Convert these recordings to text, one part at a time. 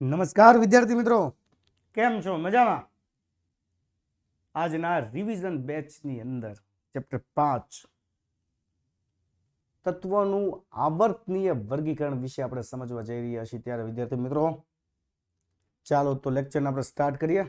નમસ્કાર વિદ્યાર્થી મિત્રો, કેમ છો? મજામાં? આજના રિવિઝન બેચની અંદર ચેપ્ટર 5 તત્વોનું આવર્તનીય વર્ગીકરણ વિશે આપણે સમજવા જઈ રહ્યા છીએ. ત્યારે વિદ્યાર્થી મિત્રો, ચાલો તો લેક્ચરને આપણે સ્ટાર્ટ કરીએ.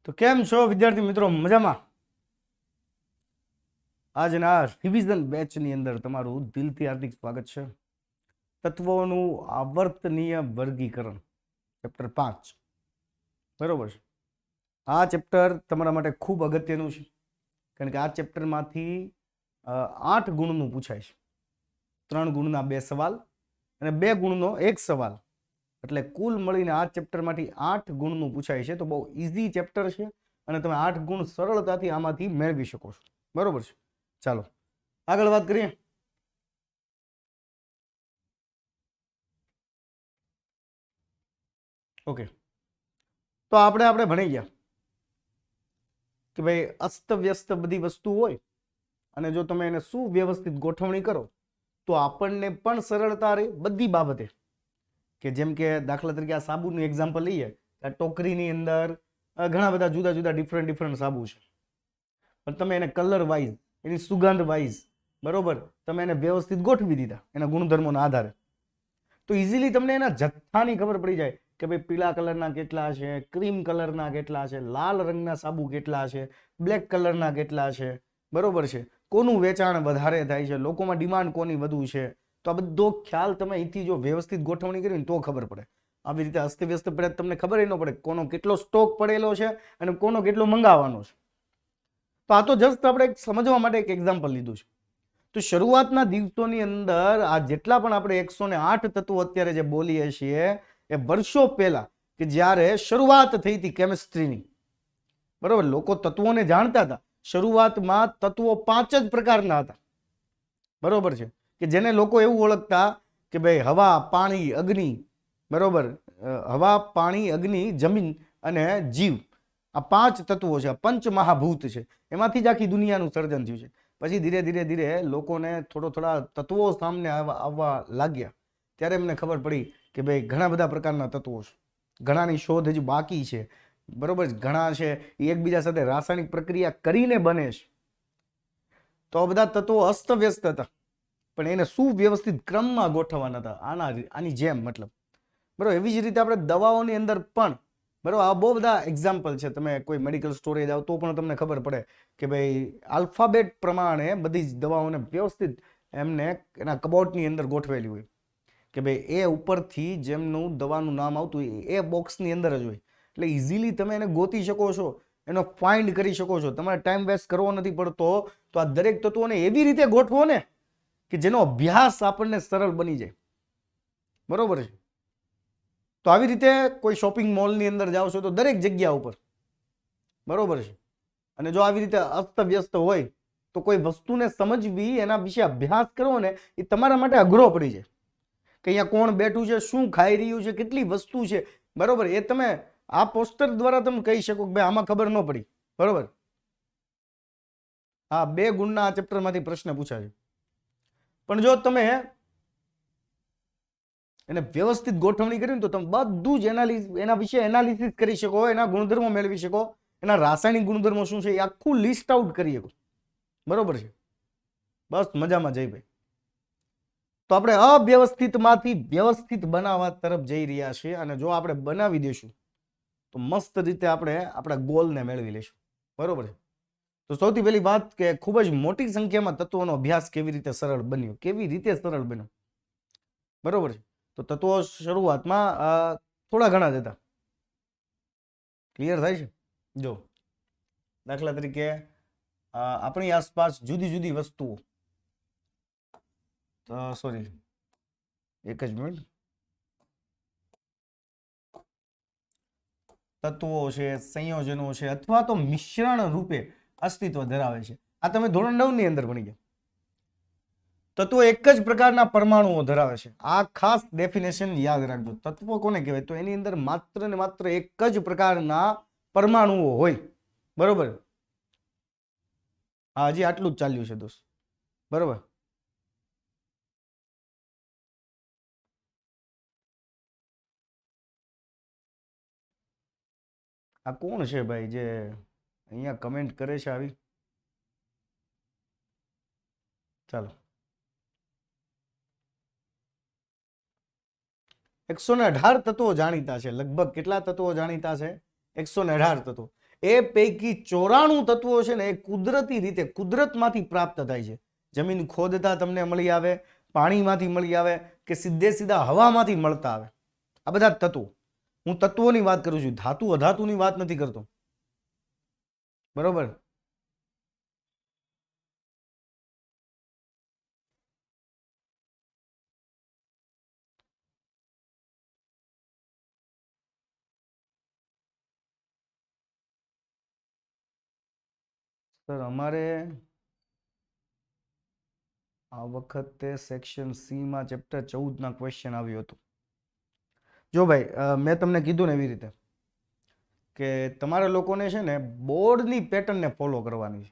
તો કેમ છો વિદ્યાર્થી મિત્રો? મજામાં? આજના રિવિઝન બેચની અંદર તમારું દિલથી હાર્દિક સ્વાગત છે. તત્વોનું આવર્તનીય વર્ગીકરણ ચેપ્ટર 5, બરોબર છે. આ ચેપ્ટર તમારા માટે ખૂબ અગત્યનું છે, કારણ કે આ ચેપ્ટરમાંથી 8 ગુણનું પૂછાય છે. 3 ગુણના 2 સવાલ અને 2 ગુણનો 1 સવાલ, એટલે કુલ મળીને આ ચેપ્ટરમાંથી 8 ગુણનું પૂછાય છે. તો બહુ ઇઝી ચેપ્ટર છે અને તમે 8 ગુણ સરળતાથી આમાંથી મેળવી શકો છો, બરોબર છે. ચાલો આગળ વાત કરીએ. ઓકે, તો આપણે ભણી ગયા કે ભાઈ અસ્તવ્યસ્ત બધી વસ્તુ હોય અને જો તમે એને સુવ્યવસ્થિત ગોઠવણી કરો તો આપણને પણ સરળતા રહે બધી બાબતે. કે જેમ કે દાખલા તરીકે આ સાબુનું એક્ઝામ્પલ લઈએ, આ ટોકરીની અંદર ઘણા બધા જુદા જુદા ડિફરન્ટ સાબુ છે, પણ તમે એને કલર વાઇઝ, એની સુગંધ વાઇઝ, બરોબર, તમે એને વ્યવસ્થિત ગોઠવી દીધા એના ગુણધર્મોના આધારે, તો ઇઝીલી તમને એના જથ્થાની ખબર પડી જાય કે ભાઈ પીળા કલરના કેટલા છે, ક્રીમ કલરના કેટલા છે, લાલ રંગના સાબુ કેટલા છે, બ્લેક કલરના કેટલા છે, બરોબર છે, કોનું વેચાણ વધારે થાય છે, લોકોમાં ડિમાન્ડ કોની વધુ છે. તો આ બધો ખ્યાલ તમે અહીંથી જો વ્યવસ્થિત ગોઠવણી કરી ને તો ખબર પડે. આવી રીતે અસ્તવ્યસ્ત પડે તમને ખબર ન પડે કોનો કેટલો સ્ટોક પડેલો છે અને કોનો કેટલો મંગાવવાનો છે. તો આ તો જસ્ટ આપણે સમજવા માટે એક એક્ઝામ્પલ લીધું છે. તો શરૂઆતના દિવસોની અંદર આ જેટલા પણ આપણે 108 તત્વો અત્યારે જે બોલીએ છીએ એ વર્ષો પહેલા કે જ્યારે શરૂઆત થઈ હતી કેમિસ્ટ્રીની, બરોબર, લોકો તત્વોને જાણતા હતા. શરૂઆતમાં તત્વો 5 જ પ્રકારના હતા, બરોબર છે, કે જેને લોકો એવું ઓળખતા કે ભાઈ હવા, પાણી, અગ્નિ, બરોબર, હવા, પાણી, અગ્નિ, જમીન અને જીવ, આ 5 તત્વો છે, પંચ મહાભૂત છે. એમાંથી જ આખી દુનિયાનું સર્જન થયું છે. પછી ધીરે ધીરે લોકોને થોડા તત્વો સામે આવવા લાગ્યા, ત્યારે એમને ખબર પડી કે ભાઈ ઘણા બધા પ્રકારના તત્વો છે, ઘણાની શોધ હજી બાકી છે, બરોબર. ઘણા છે એ એકબીજા સાથે રાસાયણિક પ્રક્રિયા કરીને બને છે. તો આ બધા તત્વો અસ્તવ્યસ્ત હતા, પણ એને સુવ્યવસ્થિત ક્રમમાં ગોઠવવાના હતા, આની જેમ, મતલબ, બરોબર. એવી જ રીતે આપણે દવાઓની અંદર પણ, બરોબર, આ બહુ બધા એક્ઝામ્પલ છે. તમે કોઈ મેડિકલ સ્ટોરે જાઓ તો પણ તમને ખબર પડે કે ભાઈ આલ્ફાબેટ પ્રમાણે બધી જ દવાઓને વ્યવસ્થિત એમને એના કબોર્ડની અંદર ગોઠવેલી હોય કે ભાઈ એ ઉપરથી જેમનું દવાનું નામ આવતું હોય એ બોક્સની અંદર જ હોય, એટલે ઇઝીલી તમે એને ગોતી શકો છો, એનો ફાઇન્ડ કરી શકો છો. તમારે ટાઈમ વેસ્ટ કરવો નથી પડતો. તો આ દરેક તત્વોને એવી રીતે ગોઠવો ને કે જેનો અભ્યાસ આપણને સરળ બની જાય, બરોબર છે. તો આવી રીતે કોઈ શોપિંગ મોલની અંદર જાઓ છો તો દરેક જગ્યા ઉપર, બરોબર છે, અને જો આવી રીતે અસ્તવ્યસ્ત હોય તો કોઈ વસ્તુને સમજવી, એના વિશે અભ્યાસ કરવો ને એ તમારા માટે અઘરો પડી જાય કે અહીંયા કોણ બેઠું છે, શું ખાઈ રહ્યું છે, કેટલી વસ્તુ છે, બરોબર. એ તમે આ પોસ્ટર દ્વારા તમે કહી શકો કે ભાઈ આમાં ખબર ન પડી, બરોબર. હા, 2 ગુણના આ ચેપ્ટરમાંથી પ્રશ્ન પૂછાય, પણ જો તમે એને વ્યવસ્થિત ગોઠવણી કરી તો તમે બધું જ એના વિશે એનાલિસિસ કરી શકો, એના ગુણધર્મો મેળવી શકો, એના રાસાયણિક ગુણધર્મો શું છે એ આખું લિસ્ટ આઉટ કરી શકો, બરોબર છે. બસ મજામાં જઈ ભાઈ. તો આપણે અવ્યવસ્થિતમાંથી વ્યવસ્થિત બનાવવા તરફ જઈ રહ્યા છીએ, અને જો આપણે બનાવી દઈશું તો મસ્ત રીતે આપણે આપણા ગોલને મેળવી લઈશું, બરોબર છે. તો સૌથી પહેલી વાત કે ખૂબ જ મોટી સંખ્યામાં તત્વોનો અભ્યાસ કેવી રીતે સરળ બન્યો, કેવી રીતે સરળ બન્યો, બરોબર છે. તો તત્વો શરૂઆતમાં થોડા ઘણા જ હતા. ક્લિયર થાય છે? જો દાખલા તરીકે આપણી આસપાસ જુદી જુદી વસ્તુઓ, સોરી, એક જ મિનિટ. તત્વો છે, સંયોજનો છે, અથવા તો મિશ્રણ રૂપે અસ્તિત્વ ધરાવે છે. આ તમે ધોરણ 9 ની અંદર ભણી ગયા. તત્વો એક જ પ્રકારના પરમાણુઓ ધરાવે છે. આ ખાસ ડેફિનેશન યાદ રાખજો. તત્વો કોને કહેવાય? તો એની અંદર માત્ર ને માત્ર એક જ પ્રકારના પરમાણુઓ હોય. બરોબર? હા, હજી આટલું જ ચાલ્યું છે દોસ્ત. બરોબર? આ કોણ છે ભાઈ જે અહીંયા કમેન્ટ કરે છે આવી? ચાલો, 118 તત્વો જાણીતા છે. લગભગ કેટલા તત્વો જાણીતા છે? 118 તત્વો. એ પૈકી 94 તત્વો છે ને એ કુદરતી રીતે કુદરતમાંથી પ્રાપ્ત થાય છે. જમીન ખોદતા તમને મળી આવે, પાણીમાંથી મળી આવે, કે સીધે સીધા હવામાંથી મળતા આવે. આ બધા તત્વો. હું તત્વોની વાત કરું છું, ધાતુ અધાતુની વાત નથી કરતો. બરોબર? સર, અમારે આ વખતે સેક્શન સી માં ચેપ્ટર 14 ના ક્વેશ્ચન આવ્યું હતું. જો ભાઈ, મેં તમને કીધું ને એવી રીતે કે તમારા લોકોને છે ને બોર્ડની પેટર્નને ફોલો કરવાની છે.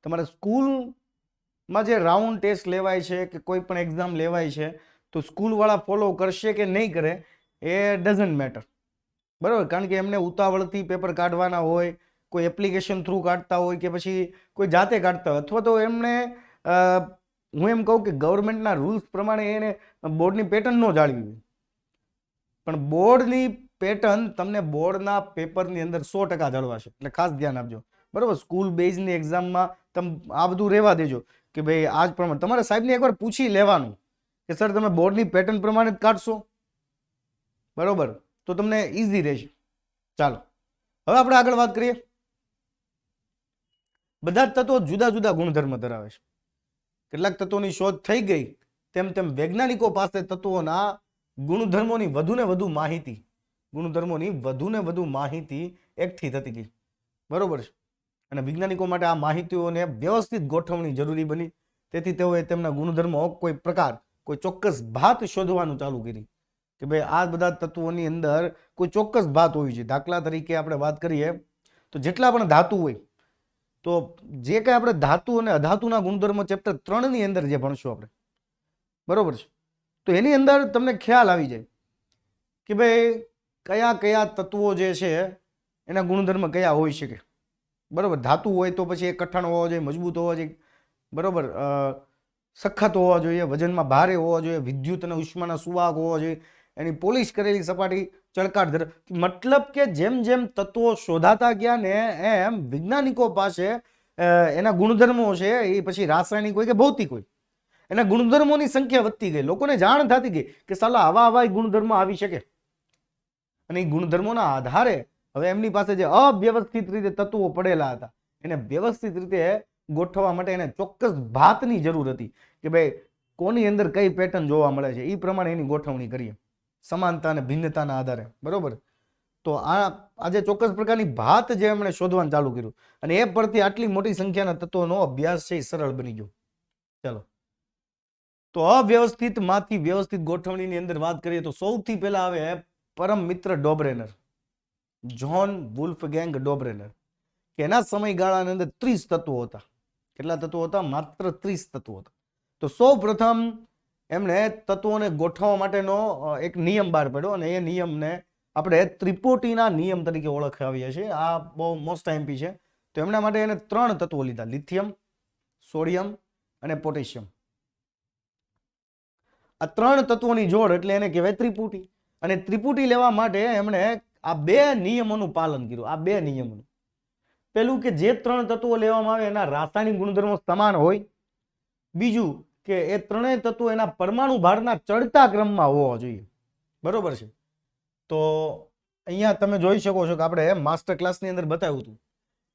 તમારે સ્કૂલમાં જે રાઉન્ડ ટેસ્ટ લેવાય છે કે કોઈ પણ એક્ઝામ લેવાય છે તો સ્કૂલવાળા ફોલો કરશે કે નહીં કરે એ ડઝન્ટ મેટર. બરાબર? કારણ કે એમને ઉતાવળથી પેપર કાઢવાના હોય, કોઈ એપ્લિકેશન થ્રુ કાઢતા હોય, કે પછી કોઈ જાતે કાઢતા હોય, અથવા તો એમને હું એમ કહું કે ગવર્મેન્ટના રૂલ્સ પ્રમાણે એને બોર્ડની પેટર્ન ન જાળવી હોય. પણ બોર્ડની પેટર્ન તમને બોર્ડના પેપરની અંદર 100% જળવાશે. એટલે ખાસ ધ્યાન આપજો. બરોબર? સ્કૂલ બેઝની એક્ઝામમાં તમે આ બધું રહેવા દેજો કે ભાઈ આ જ પ્રમાણે તમારે સાહેબને એકવાર પૂછી લેવાનું કે સર તમે બોર્ડની પેટર્ન પ્રમાણે જ કાઢશો. બરોબર? તો તમને ઈઝી રહેશે. ચાલો, હવે આપણે આગળ વાત કરીએ. બધા જ તત્વો જુદા જુદા ગુણધર્મ ધરાવે છે. કેટલાક તત્વોની શોધ થઈ ગઈ તેમ તેમ વૈજ્ઞાનિકો પાસે તત્વોના ગુણધર્મોની વધુને વધુ માહિતી એકઠી થતી ગઈ. બરોબર છે? અને વૈજ્ઞાનિકો માટે આ માહિતીઓને વ્યવસ્થિત ગોઠવણી જરૂરી બની. તેથી તેઓએ તેમના ગુણધર્મો કોઈ પ્રકાર, કોઈ ચોક્કસ ભાત શોધવાનું ચાલુ કરી કે ભાઈ આ બધા તત્વોની અંદર કોઈ ચોક્કસ ભાત હોવી જોઈએ. દાખલા તરીકે આપણે વાત કરીએ તો જેટલા પણ ધાતુ હોય, તો જે કંઈ આપણે ધાતુ અને અધાતુના ગુણધર્મો ચેપ્ટર 3 ની અંદર જે ભણશું આપણે, બરોબર છે, તો એની અંદર તમને ખ્યાલ આવી જાય કે ભાઈ કયા કયા તત્વો જે છે એના ગુણધર્મ કયા હોઈ શકે. બરોબર? ધાતુ હોય તો પછી એ કઠણ હોવો જોઈએ, મજબૂત હોવો જોઈએ, બરોબર, સખત હોવા જોઈએ, વજનમાં ભારે હોવા જોઈએ, વિદ્યુત અને ઉષ્માના સુવાહક હોવા જોઈએ, એની પોલિશ કરેલી સપાટી, ચળકાટ ધરાવે. મતલબ કે જેમ જેમ તત્વો શોધાતા ગયા ને એમ વૈજ્ઞાનિકો પાસે એના ગુણધર્મો છે એ પછી રાસાયણિક હોય કે ભૌતિક હોય, એના ગુણધર્મોની સંખ્યા વધતી ગઈ. લોકોને જાણ થતી ગઈ કે સાલા આવા ગુણધર્મો આવી શકે. અને એ ગુણધર્મોના આધારે હવે એમની પાસે જે અવ્યવસ્થિત રીતે તત્વો પડેલા હતા એને વ્યવસ્થિત રીતે ગોઠવવા માટે એને ચોક્કસ ભાતની જરૂર હતી કે ભાઈ કોની અંદર કઈ પેટર્ન જોવા મળે છે. એ પ્રમાણે એની ગોઠવણી કરીએ સમાનતા અને ભિન્નતાના આધારે. બરોબર? તો આજે ચોક્કસ પ્રકારની ભાત જે એમણે શોધવાનું ચાલુ કર્યું અને એ પરથી આટલી મોટી સંખ્યાના તત્વોનો અભ્યાસ છે એ સરળ બની ગયો. ચાલો, તો અવ્યવસ્થિત માંથી વ્યવસ્થિત ગોઠવણીની અંદર વાત કરીએ તો સૌથી પહેલા આવે પરમ મિત્ર ડોબ્રેનર, જ્હોન વુલ્ફગેંગ ડોબ્રેનર, કે એના સમયગાળાની અંદર 30 તત્વો હતા. કેટલા તત્વો હતા? માત્ર 30 તત્વો હતા. તો સૌ પ્રથમ એમણે તત્વોને ગોઠવવા માટેનો એક નિયમ બહાર પાડ્યો અને એ નિયમને આપણે ત્રિપોટીના નિયમ તરીકે ઓળખાવીએ છીએ. આ બહુ મોસ્ટ આઈએમપી છે. તો એમના માટે એને 3 તત્વો લીધા: લિથિયમ, સોડિયમ અને પોટેશિયમ. આ 3 તત્વોની જોડ એટલે એને કહેવાય ત્રિપુટી. અને ત્રિપુટી લેવા માટે એમણે આ 2 નિયમોનું પાલન કર્યું. આ 2 નિયમોનું પેલું કે જે 3 તત્વો લેવામાં આવે એના રાસાયણિક ગુણધર્મો સમાન હોય. બીજું કે એ 3 તત્વો એના પરમાણુ ભારના ચડતા ક્રમમાં હોવા જોઈએ. બરોબર છે? તો અહીંયા તમે જોઈ શકો છો કે આપણે માસ્ટર ક્લાસની અંદર બતાવ્યું હતું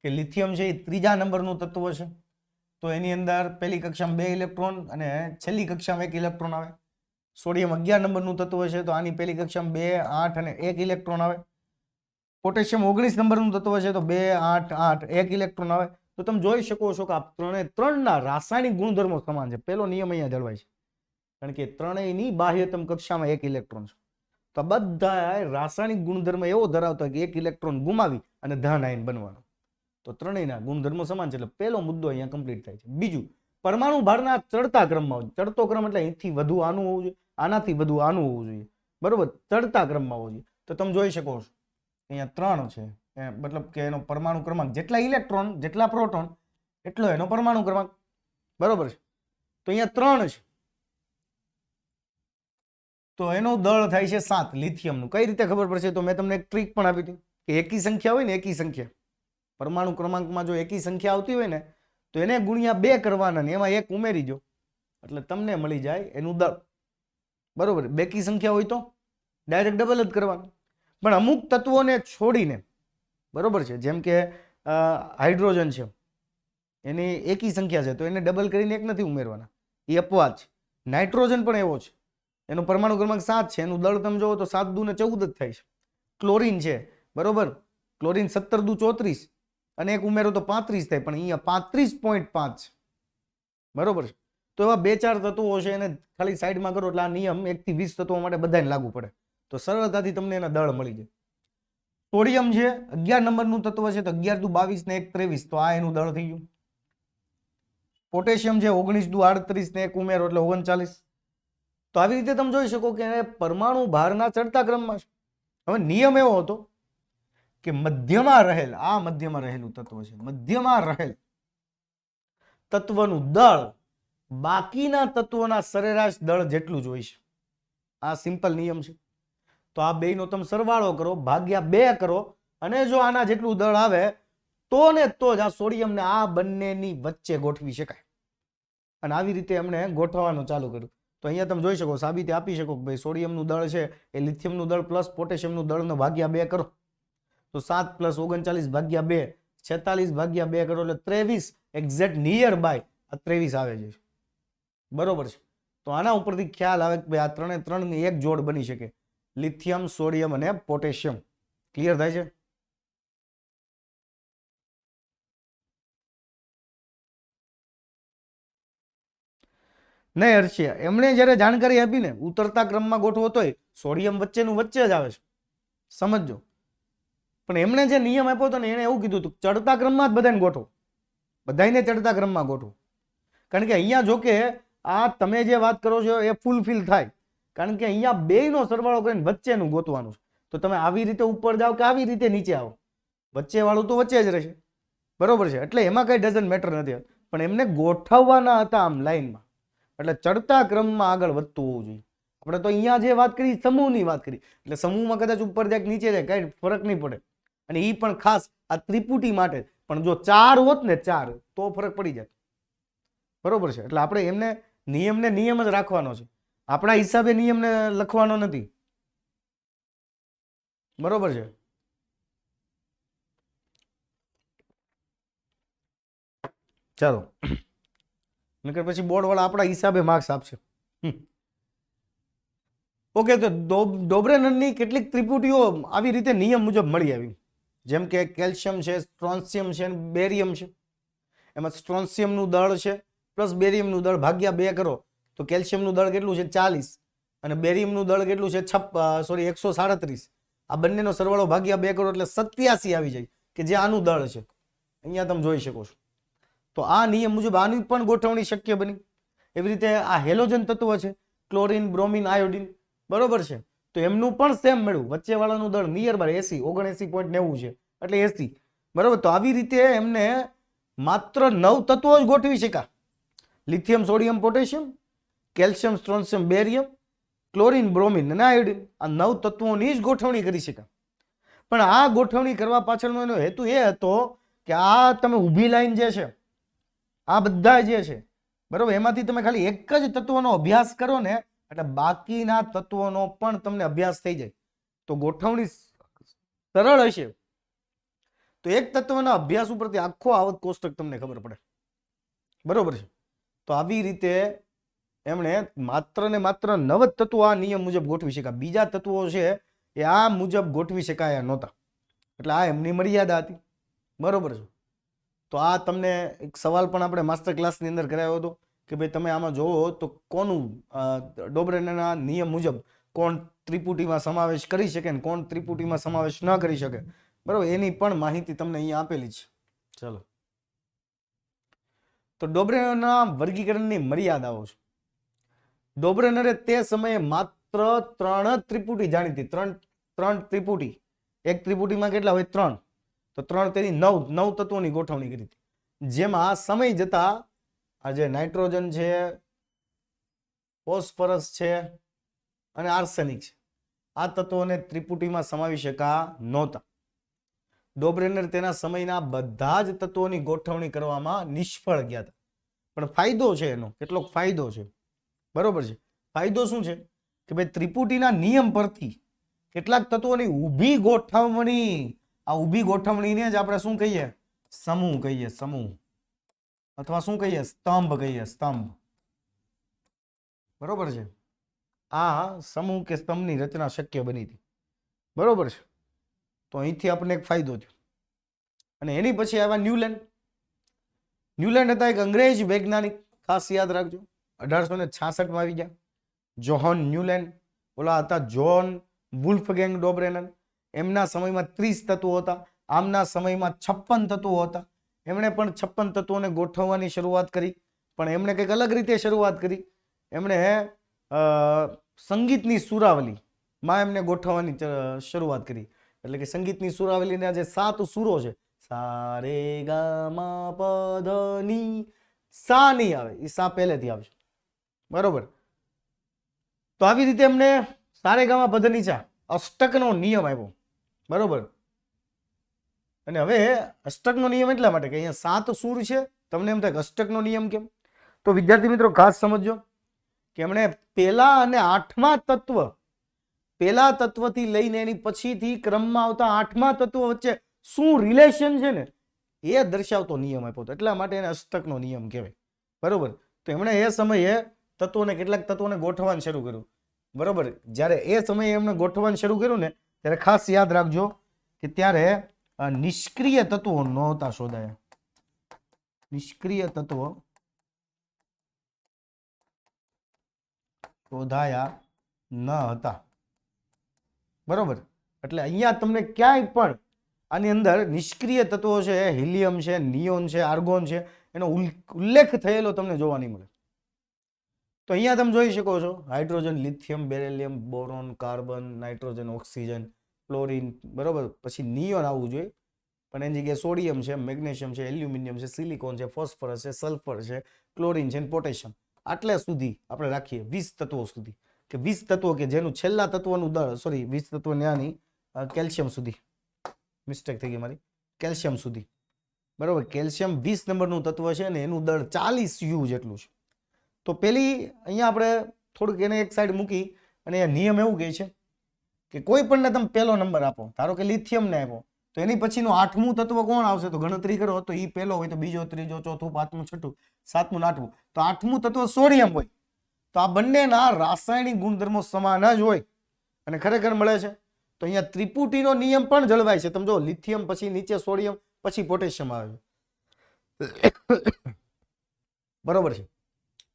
કે લિથિયમ છે એ 3જા નંબરનું તત્વ છે. તો એની અંદર પહેલી કક્ષામાં 2 ઇલેક્ટ્રોન અને છેલ્લી કક્ષામાં 1 ઇલેક્ટ્રોન આવે. સોડિયમ 11 નંબરનું તત્વ છે, તો આની પહેલી કક્ષામાં 2, 8 અને 1 ઇલેક્ટ્રોન આવે. પોટેશિયમ 19 નંબરનું તત્વ છે, તો 2, 8, 8 1 ઇલેક્ટ્રોન આવે. તો તમે જોઈ શકો છો કે આ ત્રણના રાસાયણિક ગુણધર્મો સમાન છે. પહેલો નિયમ અહીંયા જળવાય છે, કારણ કે ત્રણેયની બાહ્યતમ કક્ષામાં 1 ઇલેક્ટ્રોન છે. તો બધા રાસાયણિક ગુણધર્મ એવો ધરાવતો કે 1 ઇલેક્ટ્રોન ગુમાવી અને ધન આયન બનવાનો. તો ત્રણેયના ગુણધર્મો સમાન છે, એટલે પહેલો મુદ્દો અહીંયા કમ્પ્લીટ થાય છે. બીજું, પરમાણુ ભારના ચડતા ક્રમમાં હોય. ચડતો ક્રમ એટલે અહીંથી વધુ આનું હોવું જોઈએ, આનાથી વધુ આનું હોવું જોઈએ, બરોબર, ચડતા ક્રમમાં હોવું જોઈએ. તો તમે જોઈ શકો છો અહીંયા 3 છે, મતલબ કે એનો પરમાણુ ક્રમાંક જેટલા ઇલેક્ટ્રોન જેટલા પ્રોટોન એટલો એનો પરમાણુ ક્રમાંક, બરોબર છે. તો અહીંયા 3 છે, તો એનું દળ થાય છે 7 લિથિયમનું. કઈ રીતે ખબર પડશે? તો મેં તમને એક ટ્રીક પણ આપી હતી કે એકી સંખ્યા હોય ને, એકી સંખ્યા પરમાણુ ક્રમાંકમાં જો એકી સંખ્યા આવતી હોય ને, તો એને ગુણ્યા 2 કરવાના ને એમાં 1 ઉમેરી દો એટલે તમને મળી જાય એનું દળ, બરોબર. બેકી સંખ્યા હોય તો ડાયરેક્ટ ડબલ જ કરવાનું. પણ અમુક તત્વોને છોડીને, બરોબર છે, જેમ કે હાઇડ્રોજન છે, એની એકી સંખ્યા છે, તો એને ડબલ કરીને 1 નથી ઉમેરવાના, એ અપવાદ છે. નાઇટ્રોજન પણ એવો છે, એનો પરમાણુ ક્રમાંક 7 છે, એનું દળ તમે જોવો તો 7 દુ ને 14 જ થાય છે. ક્લોરીન છે, બરોબર, ક્લોરીન 17 દુ 34 અને 1 ઉમેરો તો 35 થાય, પણ અહીંયા 35.5 છે, બરોબર છે. તો એવા 2-4 તત્વો છે, એને ખાલી સાઈડમાં કરો એટલે આ નિયમ 1 થી 20 તત્વો માટે બધાને લાગુ પડે, તો સરળતાથી તમને એના દળ મળી જાય. સોડિયમ છે 11 નંબરનું તત્વ છે, તો 11 દુ 22 ને 1 23, તો આ એનું દળ થઈ ગયું. પોટેશિયમ છે 19 દુ 38 ને 1 ઉમેરો એટલે 39. તો આવી રીતે તમે જોઈ શકો કે પરમાણુ ભારના ચડતા ક્રમમાં છે. હવે નિયમ એવો હતો કે મધ્યમાં રહેલ, આ મધ્યમાં રહેલું તત્વ છે, મધ્યમાં રહેલ તત્વનું દળ બાકીના તત્વોના સરેરાશ દળ જેટલું જ હોય છે. આ સિમ્પલ નિયમ છે. તો આ બેયનો તમે સરવાળો કરો, ભાગ્યા 2 કરો, અને જો આના જેટલું દળ આવે તો ને તો જ આ સોડિયમને આ બંનેની વચ્ચે ગોઠવી શકાય. અને આવી રીતે એમણે ગોઠવવાનું ચાલુ કર્યું. તો અહીંયા તમે જોઈ શકો, સાબિતી આપી શકો કે ભાઈ સોડિયમનું દળ છે એ લિથિયમનું દળ પ્લસ પોટેશિયમનું દળનો ભાગ્યા 2 કરો તો 7 + 39 ભાગ્યા 2 46 ભાગ્યા 2 કરો એટલે 23, એક્ઝેક્ટ નિયર બાય આ 23 આવે છે, બરોબર છે. તો આના ઉપરથી ખ્યાલ આવે કે ભાઈ આ ત્રણે ત્રણની એક જોડ બની શકે, લિથિયમ, સોડિયમ અને પોટેશિયમ. ક્લિયર થાય છે? નહીં હર્ષિયા, એમણે જ્યારે જાણકારી આપીને ઉતરતા ક્રમમાં ગોઠવો તોય સોડિયમ વચ્ચેનું વચ્ચે જ આવે છે, સમજો. પણ એમણે જે નિયમ આપ્યો હતો ને એને એવું કીધું હતું ચડતા ક્રમમાં જ બધાને ગોઠવો, બધાને ચડતા ક્રમમાં ગોઠવો. કારણ કે અહીંયા જો કે આ તમે જે વાત કરો છો એ ફૂલફિલ થાય, કારણ કે અહીંયા બેયનો સરવાળો કરીને વચ્ચેનું ગોતવાનું છે. તો તમે આવી રીતે ઉપર જાઓ કે આવી રીતે નીચે આવો, વચ્ચે વાળું તો વચ્ચે જ રહેશે, બરોબર છે. એટલે એમાં કઈ ડઝન્ટ મેટર નથી, પણ એમને ગોઠવવાના હતા આમ લાઈનમાં, એટલે ચડતા ક્રમમાં આગળ વધતું હોવું જોઈએ. આપણે તો અહીંયા જે વાત કરી સમૂહની વાત કરી, એટલે સમૂહમાં કદાચ ઉપર જાય કે નીચે જાય કઈ ફરક નહીં પડે, અને એ પણ ખાસ આ ત્રિપુટી માટે. પણ જો 4 હોત ને 4 તો ફરક પડી જાય, બરોબર છે. એટલે આપણે એમને નિયમ જ રાખવાનો છે, આપણા હિસાબે નિયમને લખવાનો નથી, બરોબર છે. ચાલો, નકર પછી બોર્ડ વાળા આપણા હિસાબે માર્ક્સ આપશે. ઓકે, તો ડોબ્રેનની કેટલીક ત્રિપુટીઓ આવી રીતે નિયમ મુજબ મળી આવી, જેમ કે કેલ્શિયમ છે, સ્ટ્રોન્શિયમ છે, બેરિયમ છે. એમાં સ્ટ્રોન્શિયમનું દળ છે પ્લસ બેરિયમનું દળ ભાગ્યા 2 કરો તો કેલ્શિયમનું દળ કેટલું છે 40 અને બેરિયમનું દળ કેટલું છે 137. આ બંનેનો સરવાળો ભાગ્યા 2 કરો એટલે 87 આવી જાય, કે જે આનું દળ છે. અહીંયા તમે જોઈ શકો છો. તો આ નિયમ મુજબ આની પણ ગોઠવણી શક્ય બની. એવી રીતે આ હેલોજન તત્વ છે, ક્લોરીન, બ્રોમિન, આયોડિન, બરોબર છે. તો એમનું પણ સેમ મળ્યું, વચ્ચે વાળાનું દળ નિયર બાય 80, 79.90 છે, એટલે 80, બરોબર. તો આવી રીતે એમને માત્ર 9 તત્વો જ ગોઠવી શક્યા, lithium, sodium, potassium, calcium, strontium, barium, chlorine, bromine અને આયોડિન, આ 9 તત્વોની જ ગોઠવણી કરી શક્યા. પણ આ ગોઠવણી કરવા પાછળનો એનો હેતુ એ હતો કે આ તમે ઊભી લાઈન જે છે, આ બધા જે છે, બરોબર, એમાંથી તમે ખાલી એક જ તત્વનો અભ્યાસ કરો ને એટલે બાકીના તત્વોનો પણ તમને અભ્યાસ થઈ જાય. તો ગોઠવણી સરળ હશે તો એક તત્વના અભ્યાસ ઉપરથી આખો આવત કોષ્ટક તમને ખબર પડે, બરોબર છે. તો આવી રીતે એમણે માત્ર ને માત્ર 9 જ તત્વો આ નિયમ મુજબ ગોઠવી શક્યા. બીજા તત્વો છે એ આ મુજબ ગોઠવી શકાયા નહોતા. એટલે આ એમની મર્યાદા હતી. બરોબર છે. તો આ તમને એક સવાલ પણ આપણે માસ્ટર ક્લાસની અંદર કરાયો હતો કે ભાઈ તમે આમાં જોવો તો કોનું ડોબરેનના નિયમ મુજબ કોણ ત્રિપુટીમાં સમાવેશ કરી શકે ને કોણ ત્રિપુટીમાં સમાવેશ ન કરી શકે. બરોબર, એની પણ માહિતી તમને અહીંયા આપેલી છે. ચલો, તો ડોબરેનના વર્ગીકરણની મર્યાદાઓ છે. ડોબરેનરે તે સમયે માત્ર 3 જ ત્રિપુટી જાણીતી. ત્રણ ત્રિપુટી. એક ત્રિપુટીમાં કેટલા હોય? 3. તો 3 તેની 9 તત્વોની ગોઠવણી કરી હતી. જેમાં સમય જતા આ જે નાઇટ્રોજન છે, ફોસ્ફરસ છે અને આર્સેનિક છે, આ તત્વોને ત્રિપુટીમાં સમાવી શકા નહોતા. ડોબરેનર તેના સમયના બધા જ તત્વોની ગોઠવણી કરવામાં નિષ્ફળ ગયા હતા. પણ ફાયદો છે એનો, કેટલોક ફાયદો છે. બરોબર છે. ફાયદો શું છે કે ભાઈ ત્રિપુટીના નિયમ પરથી કેટલાક તત્વોની ઊભી ગોઠવણી, આ ઊભી ગોઠવણીને જ આપણે શું કહીએ? સમૂહ કહીએ. સમૂહ અથવા શું કહીએ? સ્તંભ કહીએ. સ્તંભ. બરોબર છે. આ સમૂહ કે સ્તંભની રચના શક્ય બની હતી. બરોબર છે. તો અહીંથી આપણને એક ફાયદો થયો. અને એની પછી આવ્યા ન્યુલેન્ડ. ન્યુલેન્ડ હતા એક અંગ્રેજ વૈજ્ઞાનિક, ખાસ યાદ રાખજો. 1866માં આવી ગયા. જોહન ન્યુલેન્ડ. ઓલા હતા જોન વુલ્ફગેંગ ડોબરેનર. એમના સમયમાં 30 તત્વો હતા. આમના સમયમાં 56 તત્વો હતા. એમણે પણ 56 તત્વોને ગોઠવવાની શરૂઆત કરી. પણ એમણે કંઈક અલગ રીતે શરૂઆત કરી. એમણે સંગીતની સુરાવલીમાં એમને ગોઠવવાની શરૂઆત કરી. એટલે કે સંગીતની સુરાવલીના જે 7 સુરો છે, સા રે ગા મા પ ધ ની, સા નહીં આવે, એ સા પહેલેથી આવશે. બરોબર. તો આવી રીતે એમને સારેગામા પધની ચા અષ્ટકનો નિયમ આવ્યો. બરોબર. અને હવે અષ્ટકનો નિયમ એટલા માટે કે અહીંયા 7 સૂર છે. તમને એમ થાય કે અષ્ટકનો નિયમ કેમ? તો વિદ્યાર્થી મિત્રો ખાસ સમજો કે એમણે પહેલા અને 8મા તત્વ, પહેલા તત્વથી લઈને એની પછીથી ક્રમમાં આવતા 8મા તત્વ વચ્ચે શું રિલેશન છે ને એ દર્શાવતો નિયમ આપ્યો હતો. એટલા માટે એને અષ્ટકનો નિયમ કહેવાય. બરોબર. તો એમણે એ સમયે તત્વોને, કેટલાક તત્વોને ગોઠવવાનું શરૂ કર્યું. બરોબર. જ્યારે એ સમયે એમણે ગોઠવવાનું શરૂ કર્યું ને ત્યારે ખાસ યાદ રાખજો કે ત્યારે નિષ્ક્રિય તત્વો નહોતા શોધાયા. નિષ્ક્રિય તત્વો શોધાયા ન હતા. બરોબર. એટલે અહીંયા તમને ક્યાંય પણ આની અંદર નિષ્ક્રિય તત્વો છે, હિલિયમ છે, નિયોન છે, આર્ગોન છે, એનો ઉલ્લેખ થયેલો તમને જોવા નહીં મળે. તો અહીંયા તમે જોઈ શકો છો hydrogen, lithium, beryllium, boron, carbon, nitrogen, oxygen, chlorine. બરોબર. પછી નિયોન આવવું જોઈએ, પણ એની જગ્યાએ સોડિયમ છે, મેગ્નેશિયમ છે, એલ્યુમિનિયમ છે, સિલિકોન છે, ફોસ્ફરસ છે, સલ્ફર છે, ક્લોરીન છે, પોટેશિયમ. આટલે સુધી આપણે રાખીએ 20 તત્વો સુધી, કે 20 તત્વો કે જેનું છેલ્લા તત્વનું દળ, સોરી 20 તત્વો ન્યાની કેલ્શિયમ સુધી, મિસ્ટેક થઈ ગઈ મારી, કેલ્શિયમ સુધી. બરોબર. કેલ્શિયમ 20 નંબરનું તત્વ છે ને એનું દળ 40 યુ જેટલું છે. તો પેલી અહીંયા આપણે થોડુંક એને એક સાઈડ મૂકી અને નિયમ એવું કહે છે કે કોઈ પણને તમે પહેલો નંબર આપો, ધારો કે લિથિયમને આપો, તો એની પછીનું 8મું તત્વ કોણ આવશે? તો ગણતરી કરો તો એ પહેલો હોય, તો બીજો, ત્રીજો, ચોથું, 5મું, 6મું, 7મું, 8મું. તો 8મું તત્વ સોડિયમ હોય. તો આ બંનેના રાસાયણિક ગુણધર્મો સમાન જ હોય અને ખરેખર મળે છે. તો અહીંયા ત્રિપુટીનો નિયમ પણ જળવાય છે. તમે જો, લિથિયમ પછી નીચે સોડિયમ પછી પોટેશિયમ આવે છે. બરોબર છે.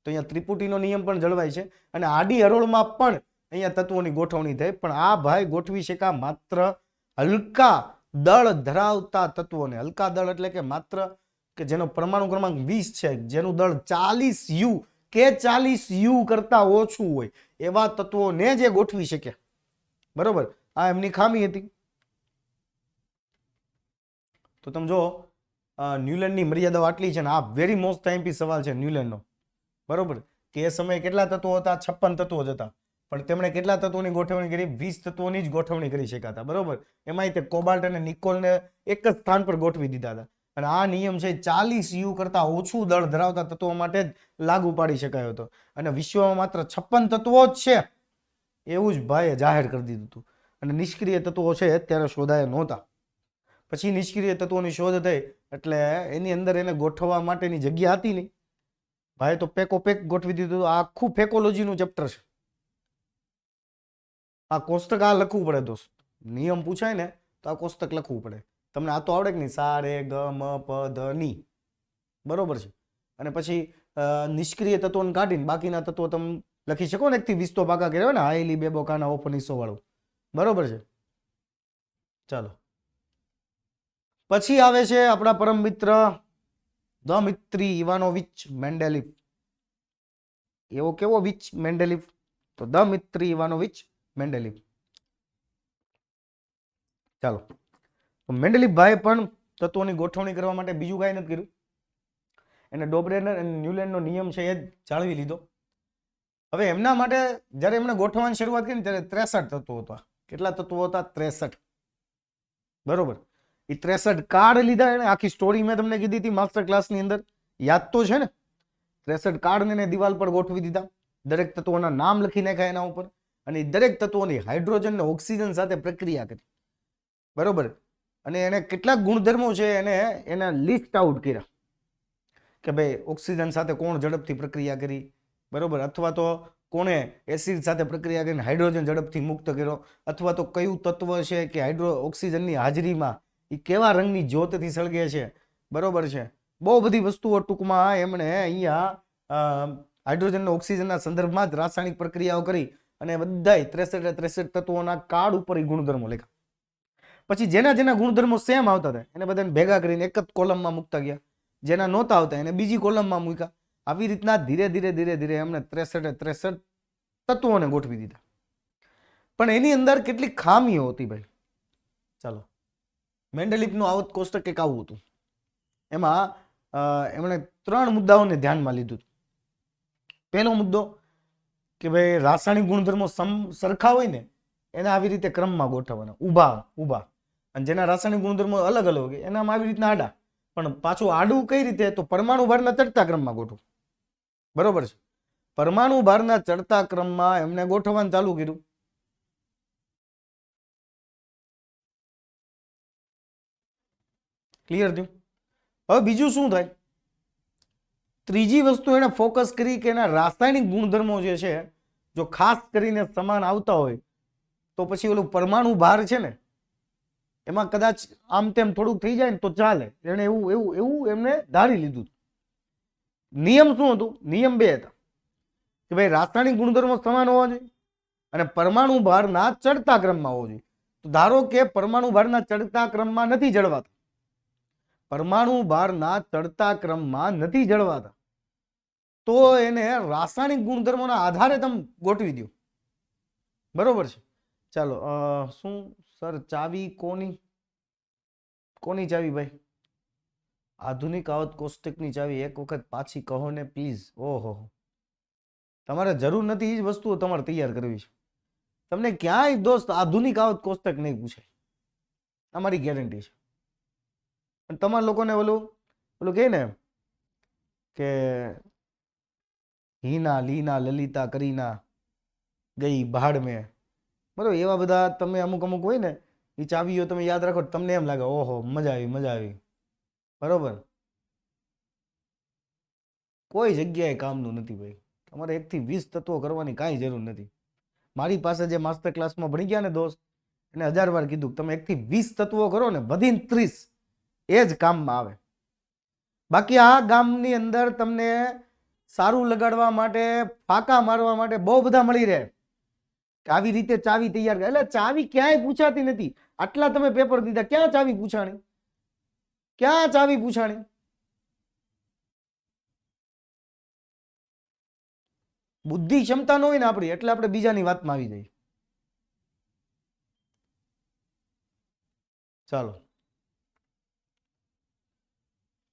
તો અહીંયા ત્રિપુટીનો નિયમ પણ જળવાય છે અને આડી હરોળમાં પણ અહીંયા તત્વોની ગોઠવણી થઈ. પણ આ ભાઈ ગોઠવી શકા માત્ર હલકા દળ ધરાવતા તત્વોને. હલકા દળ એટલે કે માત્ર કે જેનો પરમાણુ ક્રમાંક 20 છે, જેનું દળ 40 યુ કે 40 યુ કરતા ઓછું હોય એવા તત્વોને જે ગોઠવી શકે. બરોબર. આ એમની ખામી હતી. તો તમે જો ન્યુલેન્ડની મર્યાદાઓ આટલી છે ને આ વેરી મોસ્ટ આઈએમપી સવાલ છે ન્યુલેન્ડનો. બરોબર. કે એ સમયે કેટલા તત્વો હતા? 56 તત્વો જ હતા. પણ તેમણે કેટલા તત્વોની ગોઠવણી કરી? 20 તત્વોની જ ગોઠવણી કરી શક્યા હતા. બરોબર. એમાંય તે કોબાલ્ટ અને નિકોલને એક જ સ્થાન પર ગોઠવી દીધા હતા. અને આ નિયમ છે 40 યુ કરતા ઓછું દળ ધરાવતા તત્વો માટે જ લાગુ પાડી શકાયો હતો. અને વિશ્વમાં માત્ર 56 તત્વો જ છે એવું જ ભાઈએ જાહેર કરી દીધું હતું. અને નિષ્ક્રિય તત્વો છે ત્યારે શોધાયા નહોતા. પછી નિષ્ક્રિય તત્વોની શોધ થઈ એટલે એની અંદર એને ગોઠવવા માટેની જગ્યા હતી નહીં. ભાઈ તો પેકો પેક ગોઠવી દીધું. આ આખું ફેકોલોજીનું ચેપ્ટર છે. આ કોષ્ટક આ લખવું પડે દોસ્ત. નિયમ પૂછાય ને તો આ કોષ્ટક લખવું પડે. તમને આ તો આવડે કે નહીં? સા રે ગ મ પ ધ ની. બરોબર છે. અને પછી નિષ્ક્રિય તત્વોને કાઢીને બાકીના તત્વો તમે લખી શકો ને. 1 થી 20 તો પાકા કર્યા ને. હાઈલી બેબો કાના ઓપનિસો વાળું. બરોબર છે. ચાલો પછી આવે છે આપણા પરમ મિત્ર દમિત્રી ઇવાનોવિચ મેન્ડેલિવ. એવો કેવો વિચ મેન્ડેલિવ? તો દમિત્રી ઇવાનોવિચ મેન્ડેલિવ. ચાલો તો મેન્ડેલિવ ભાઈ પણ તત્વોની ગોઠવણી કરવા માટે બીજું કાંઈ નથી કર્યું. એને ડોબ્રેનર અને ન્યુલેન્ડનો નિયમ છે એ જ જાળવી લીધો. હવે એમના માટે જ્યારે એમણે ગોઠવવાની શરૂઆત કરી ત્યારે 63 તત્વો હતા. કેટલા તત્વો હતા? 63. બરોબર. એ 63 કાર્ડ લીધા. એને આખી સ્ટોરી મેં તમને કીધી હતી માસ્ટર ક્લાસની અંદર, યાદ તો છે ને? 63 કાર્ડને એને દિવાલ પર ગોઠવી દીધા. દરેક તત્વોના નામ લખી નાખ્યા એના ઉપર, અને દરેક તત્વોની હાઇડ્રોજન અને ઓક્સિજન સાથે પ્રક્રિયા કરી. બરોબર. અને એને કેટલાક ગુણધર્મો છે એને એના લિસ્ટ આઉટ કર્યા કે ભાઈ ઓક્સિજન સાથે કોણ ઝડપથી પ્રક્રિયા કરી, બરોબર, અથવા તો કોણે એસિડ સાથે પ્રક્રિયા કરીને હાઇડ્રોજન ઝડપથી મુક્ત કર્યો, અથવા તો કયું તત્વ છે કે ઓક્સિજનની હાજરીમાં એ કેવા રંગની જ્યોતથી સળગે છે. બરોબર છે. બહુ બધી વસ્તુઓ ટૂંકમાં એમણે અહીંયા હાઇડ્રોજન અને ઓક્સિજનના સંદર્ભમાં જ રાસાયણિક પ્રક્રિયાઓ કરી અને બધાય 63 તત્વોના કાર્ડ ઉપર એ ગુણધર્મો લખ્યા. પછી જેના જેના ગુણધર્મો સેમ આવતા હતા એને બધાને ભેગા કરીને એક જ કોલમમાં મૂકતા ગયા. જેના નહોતા આવતા એને બીજી કોલમમાં મૂક્યા. આવી રીતના ધીરે ધીરે ધીરે ધીરે એમને 63 તત્વોને ગોઠવી દીધા. પણ એની અંદર કેટલીક ખામીઓ હતી ભાઈ. ચાલો, મેન્ડેલિવનું આવત કોષ્ટક એક આવું હતું. એમાં એમણે 3 મુદ્દાઓને ધ્યાનમાં લીધું. પહેલો મુદ્દો કે ભાઈ રાસાયણિક ગુણધર્મો સરખા હોય ને એને આવી રીતે ક્રમમાં ગોઠવવાના, ઊભા. અને જેના રાસાયણિક ગુણધર્મો અલગ અલગ હોય એનામાં આવી રીતના આડા. પણ પાછું આડું કઈ રીતે? તો પરમાણુ ભારના ચડતા ક્રમમાં ગોઠવું. બરોબર છે. પરમાણુ ભારના ચડતા ક્રમમાં એમને ગોઠવવાનું ચાલુ કર્યું. ક્લિયર થયું? હવે બીજું શું થાય? ત્રીજી વસ્તુ એને ફોકસ કરી કે એના રાસાયણિક ગુણધર્મો જે છે જો ખાસ કરીને સમાન આવતા હોય તો પછી ઓલું પરમાણુ ભાર છે ને એમાં કદાચ આમ તેમ થોડુંક થઈ જાય ને તો ચાલે. એને એવું એમને ધારી લીધું. નિયમ શું હતું? નિયમ 2 હતા કે ભાઈ રાસાયણિક ગુણધર્મો સમાન હોવા જોઈએ અને પરમાણુ ભારના ચડતા ક્રમમાં હોવો જોઈએ. તો ધારો કે પરમાણુ ભારના ચડતા ક્રમમાં નથી જળવાતા, પરમાણુ ભારના ચડતા ક્રમમાં નથી જળવાતા, તો એને રાસાયણિક ગુણધર્મોના આધારે તમે ગોઠવી દો. બરોબર છે. ચાલો શું સર ચાવી કોની ચાવી ભાઈ? આધુનિક આવત કોષ્ટકની ચાવી એક વખત પાછી કહો ને પ્લીઝ. ઓહો, તમારે જરૂર નથી. એ જ વસ્તુઓ તમારે તૈયાર કરવી છે. તમને ક્યાંય દોસ્ત આધુનિક આવત કોષ્ટક નહીં પૂછે, અમારી ગેરંટી છે. પણ તમારા લોકોને ઓલું કહે ને કે હીના લીના લલિતા કરીના ગઈ ભાડ મેં, બરોબર, એવા બધા તમે અમુક હોય ને એ ચાવીઓ તમે યાદ રાખો, તમને એમ લાગે ઓહો મજા આવી. બરોબર. કોઈ જગ્યાએ કામનું નથી ભાઈ. તમારે 1 થી 20 તત્વો કરવાની કાંઈ જરૂર નથી. મારી પાસે જે માસ્ટર ક્લાસમાં ભણી ગયા ને દોસ્ત, એને 1000 વાર કીધું તમે 1 થી 20 તત્વો કરો ને વધીને 30 એ જ કામમાં આવે. બાકી આ ગામની અંદર તમને સારું લગાડવા માટે, ફાકા મારવા માટે બહુ બધા મળી રહે. આવી રીતે ચાવી તૈયાર કરે. એટલે ચાવી ક્યાંય પૂછાતી નથી. આટલા તમે પેપર દીધા, ક્યાં ચાવી પૂછાણી? બુદ્ધિ ક્ષમતા ન હોય ને આપણી, એટલે આપણે બીજાની વાતમાં આવી જઈએ. ચાલો,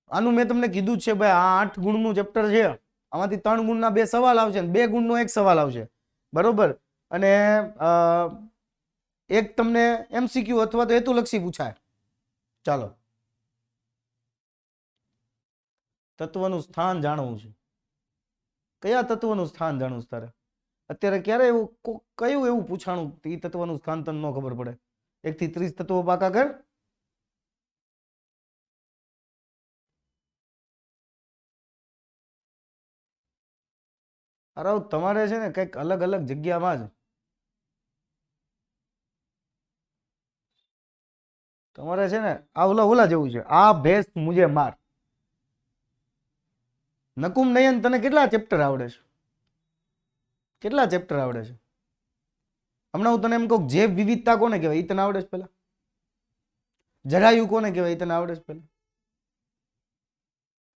આનું મેં તમને કીધું છે ભાઈ, આ 8 ગુણનું ચેપ્ટર છે. આમાંથી 3 ગુણના 2 સવાલ આવશે અને 2 ગુણનો 1 સવાલ આવશે. બરોબર. અને એક તમને MCQ અથવા તો હેતુલક્ષી પૂછાય. ચાલો, તત્વનું સ્થાન જાણવું છે. કયા તત્વનું સ્થાન જાણવું છે તારે? અત્યારે ક્યારે કયું એવું પૂછાણું એ તત્વનું સ્થાન તને ન ખબર પડે? 1 થી 30 તત્વો પાકા કર. અરે તમારે છે ને કંઈક અલગ અલગ જગ્યામાં જ તમારે છે ને આ ઓલા ઓલા જેવું છે, આ ભેંસ મુજે માર. નકુમ નયન, તને કેટલા ચેપ્ટર આવડે છે? કેટલા ચેપ્ટર આવડે છે? હમણાં હું તને એમ કહું, જે વિવિધતા કોને કહેવાય એ તને આવડે છે પેલા? જરાયુ કોને કહેવાય એ તને આવડે છે પેલા?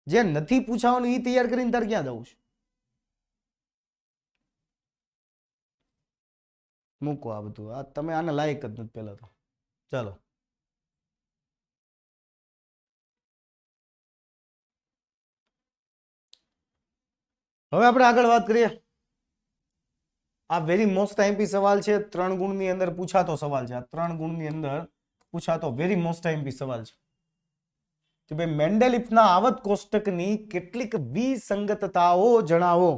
જે નથી પૂછાવાનું એ તૈયાર કરીને તાર ક્યાં જવું છે? મૂકો આ બધું, આ તમે આને લાયક જ નથી પેલા તો. ચાલો, હવે આપણે આગળ વાત કરીએ. આ વેરી મોસ્ટ આઈએમપી સવાલ છે, 3 ગુણની અંદર પૂછાતો સવાલ છે. આ 3 ગુણની અંદર પૂછાતો વેરી મોસ્ટ આઈએમપી સવાલ છે કે ભાઈ મેન્ડેલિફના આવત કોષ્ટકની કેટલીક વિસંગતતાઓ જણાવો.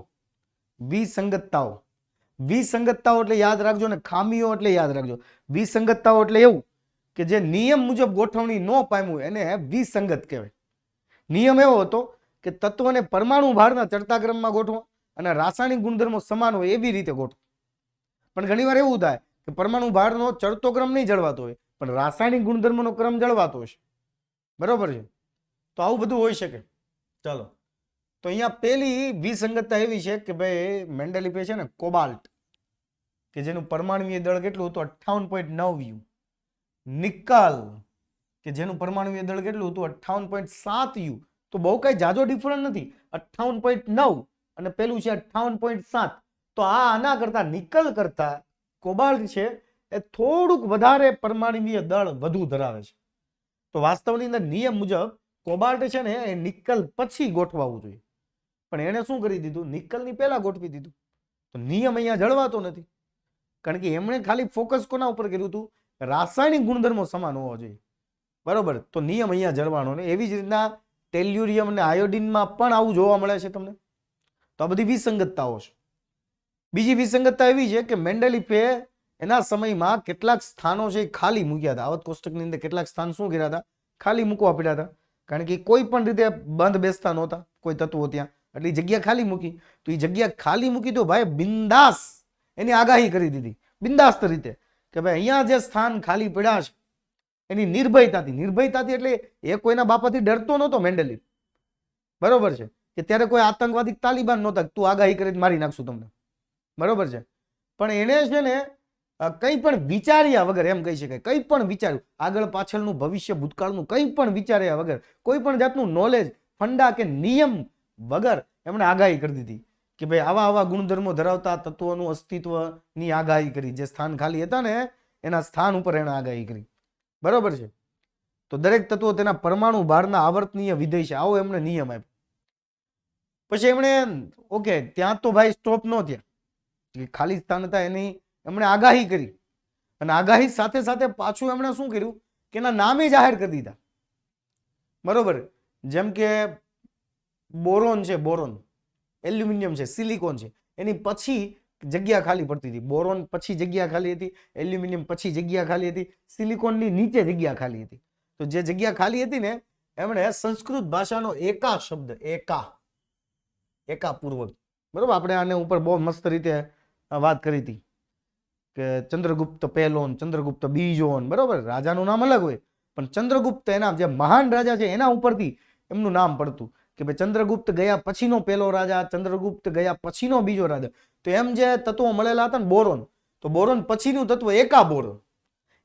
વિસંગતતાઓ, વિસંગતતાઓ એટલે યાદ રાખજો ને, ખામીઓ એટલે યાદ રાખજો. વિસંગતતાઓ એટલે એવું કે જે નિયમ મુજબ ગોઠવણી ન પામ્યું એને વિસંગત કહેવાય. નિયમ એવો હતો કે તત્વને પરમાણુ ભારના ચડતા ક્રમમાં ગોઠવો અને રાસાયણિક ગુણધર્મો સમાન હોય એવી રીતે ગોઠવો. પણ ઘણીવાર એવું થાય કે પરમાણુ ભારનો ચડતો ક્રમ નહીં જળવાતો હોય પણ રાસાયણિક ગુણધર્મોનો ક્રમ જળવાતો હશે. બરોબર છે? તો આવું બધું હોઈ શકે. ચાલો, તો અહીંયા પેલી વિસંગતતા એવી છે કે ભાઈ મેન્ડેલિફે છે ને કોબાલ્ટ કે જેનું પરમાણુય દળ કેટલું હતું? 58.9 યુ. નિકલ કે જેનું પરમાણુય દળ કેટલું હતું? 58.7 યુ. તો બહુ કઈ જાજો ડિફરન્ટ નથી, 58.9 અને પેલું છે 58.7. તો આ આના કરતા, નિકલ કરતા કોબાલ્ટ છે એ થોડુંક વધારે પરમાણુય દળ વધુ ધરાવે છે. તો વાસ્તવની અંદર નિયમ મુજબ કોબાલ્ટ છે ને એ નિકલ પછી ગોઠવાવું જોઈએ, પણ એને શું કરી દીધું? નિકલની પહેલા ગોઠવી દીધું. તો નિયમ અહીંયા જળવાતો નથી, કારણ કે એમણે ખાલી ફોકસ કોના ઉપર કર્યું હતું? રાસાયણિક ગુણધર્મો સમાન હોવા જોઈએ. બરોબર? તો નિયમ અહીંયા જળવાનો ને. એવી જ રીતના ટેલ્યુરિયમ અને આયોડિનમાં પણ આવું જોવા મળે છે તમને. તો આ બધી વિસંગતતાઓ છે. બીજી વિસંગતતા એવી છે કે મેન્ડેલિફે એના સમયમાં કેટલાક સ્થાનો છે ખાલી મૂક્યા હતા. આવત કોષ્ટકની અંદર કેટલાક સ્થાન શું કર્યા હતા? ખાલી મૂકવા પડ્યા હતા, કારણ કે કોઈ પણ રીતે બંધ બેસતા નહોતા કોઈ તત્વો ત્યાં, એટલે જગ્યા ખાલી મૂકી. તો એ જગ્યા ખાલી મૂકી તો ભાઈ બિંદાસ એની આગાહી કરી દીધી, બિંદાસ્ત રીતે કે ભાઈ અહીંયા જે સ્થાન ખાલી પડ્યા છે એની નિર્ભયતાથી. નિર્ભયતાથી એટલે એ કોઈના બાપાથી ડરતો નહોતો મેન્ડેલિફ. બરોબર છે? કે ત્યારે કોઈ આતંકવાદી તાલિબાન નહોતા તું આગાહી કરીને મારી નાખશું તમને. બરોબર છે? પણ એને છે ને કંઈ પણ વિચાર્યા વગર, એમ કહી શકાય, કંઈ પણ વિચાર્યું, આગળ પાછળનું ભવિષ્ય ભૂતકાળનું કંઈ પણ વિચાર્યા વગર, કોઈ પણ જાતનું નોલેજ, ફંડા કે નિયમ વગર એમણે આગાહી કરી દીધી કે ભાઈ આવા આવા ગુણધર્મો ધરાવતા તત્વોનું અસ્તિત્વની આગાહી કરી. જે સ્થાન ખાલી હતા ને એના સ્થાન ઉપર એણે આગાહી કરી. બરોબર છે? તો દરેક તત્વો તેના પરમાણુ ભારના આવર્તનીય વિધેય છે, આવો એમણે નિયમ આપ્યો. પછી એમણે ઓકે, ત્યાં તો ભાઈ સ્ટોપ નો થયા, ખાલી સ્થાન હતા એની એમણે આગાહી કરી, અને આગાહી સાથે સાથે પાછું એમણે શું કર્યું કે એના નામે જાહેર કરી દીધા. બરોબર? જેમ કે બોરોન છે, બોરોન, એલ્યુમિનિયમ છે, સિલિકોન છે, એની પછી જગ્યા ખાલી પડતી હતી. બોરોન પછી જગ્યા ખાલી હતી, એલ્યુમિનિયમ પછી જગ્યા ખાલી હતી, સિલિકોનની નીચે જગ્યા ખાલી હતી. તો જે જગ્યા ખાલી હતી ને એમણે સંસ્કૃત ભાષાનો એકા શબ્દ, એકા પૂર્વક, બરોબર, આપણે આને ઉપર બહુ મસ્ત રીતે વાત કરી હતી કે ચંદ્રગુપ્ત પહેલો, ચંદ્રગુપ્ત બીજો, બરોબર, રાજાનું નામ અલગ હોય પણ ચંદ્રગુપ્ત એના જે મહાન રાજા છે એના ઉપરથી એમનું નામ પડતું કે ભાઈ ચંદ્રગુપ્ત ગયા પછીનો પહેલો રાજા, ચંદ્રગુપ્ત ગયા પછીનો બીજો રાજા. તો એમ જે તત્વો મળેલા હતા ને બોરોન, તો બોરોન પછીનું તત્વ એકા બોરોન.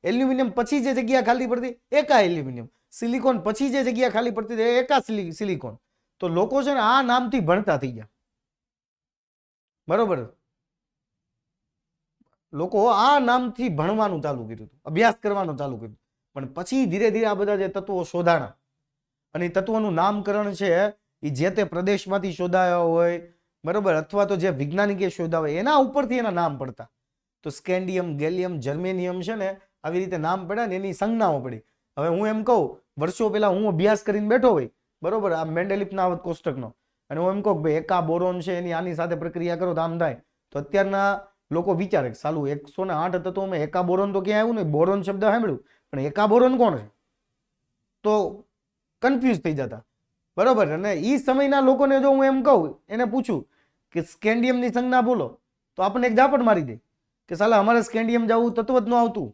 એલ્યુમિનિયમ પછી જે જગ્યા ખાલી પડતી એકા એલ્યુમિનિયમ. સિલિકોન પછી જે જગ્યા ખાલી પડતી હતી એકા સિલિકોન. તો લોકો છે ને આ નામથી ભણતા થઈ ગયા. બરોબર? લોકો આ નામથી ભણવાનું ચાલુ કર્યું, અભ્યાસ કરવાનું ચાલુ કર્યું. પણ પછી ધીરે ધીરે આ બધા જે તત્વો શોધાણા, અને એ તત્વોનું નામકરણ છે એ જે તે પ્રદેશમાંથી શોધાયા હોય, બરોબર, અથવા તો જે વૈજ્ઞાનિકે શોધ્યા હોય એના ઉપરથી એના નામ પડતા. તો સ્કેન્ડિયમ, ગેલિયમ, જર્મેનિયમ છે ને આવી રીતે નામ પડ્યા ને એની સંજ્ઞાઓ પડી. હવે હું એમ કહું, વર્ષો પહેલા હું અભ્યાસ કરીને બેઠો હોય, બરોબર, આ મેન્ડેલિફના આવત કોષ્ટકનો, અને હું એમ કહું ભાઈ એકા બોરોન છે એની આની સાથે પ્રક્રિયા કરો તો આમ થાય, તો અત્યારના લોકો વિચારે સાલું 108 તત્વોમાં એકા બોરોન તો ક્યાં આવ્યું નહીં, બોરોન શબ્દ સાંભળ્યું પણ એકા બોરોન કોણ છે? તો કન્ફ્યુઝ થઈ જતા. બરોબર? અને એ સમયના લોકોને જો હું એમ કહું, એને પૂછું કે સ્કેન્ડિયમની સંજ્ઞા બોલો તો આપણને એક ઝાપટ મારી દે કે સાલા અમારે સ્કેન્ડિયમ જવું તત્વ જ ન આવતું,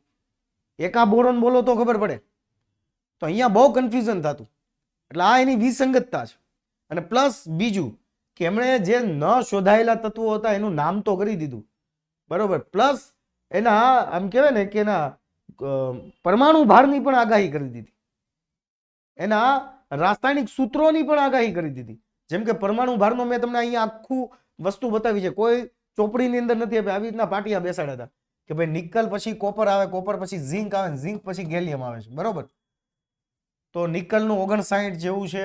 એકા બોરોન બોલો તો ખબર પડે. તો અહીંયા બહુ કન્ફ્યુઝન થતું. એટલે આ એની વિસંગતતા છે. અને પ્લસ બીજું કે એમણે જે ન શોધાયેલા તત્વો હતા એનું નામ તો કરી દીધું, બરોબર. પ્લસ એના આમ કહેવાય ને કે એના પરમાણુ ભારની પણ આગાહી કરી દીધી, એના રાસાયણિક સૂત્રોની પણ આગાહી કરી દીધી. જેમ કે પરમાણુ ભારનો મેં તમને અહીંયા આખું વસ્તુ બતાવી છે, કોઈ ચોપડીની અંદર નથી આપી. આવી રીતના પાટિયા બેસાડ્યા હતા કે ભાઈ નિકલ પછી કોપર આવે, કોપર પછી ઝીંક આવે, ઝીંક પછી ગેલિયમ આવે છે, બરોબર. તો નિકલનું 59 જેવું છે,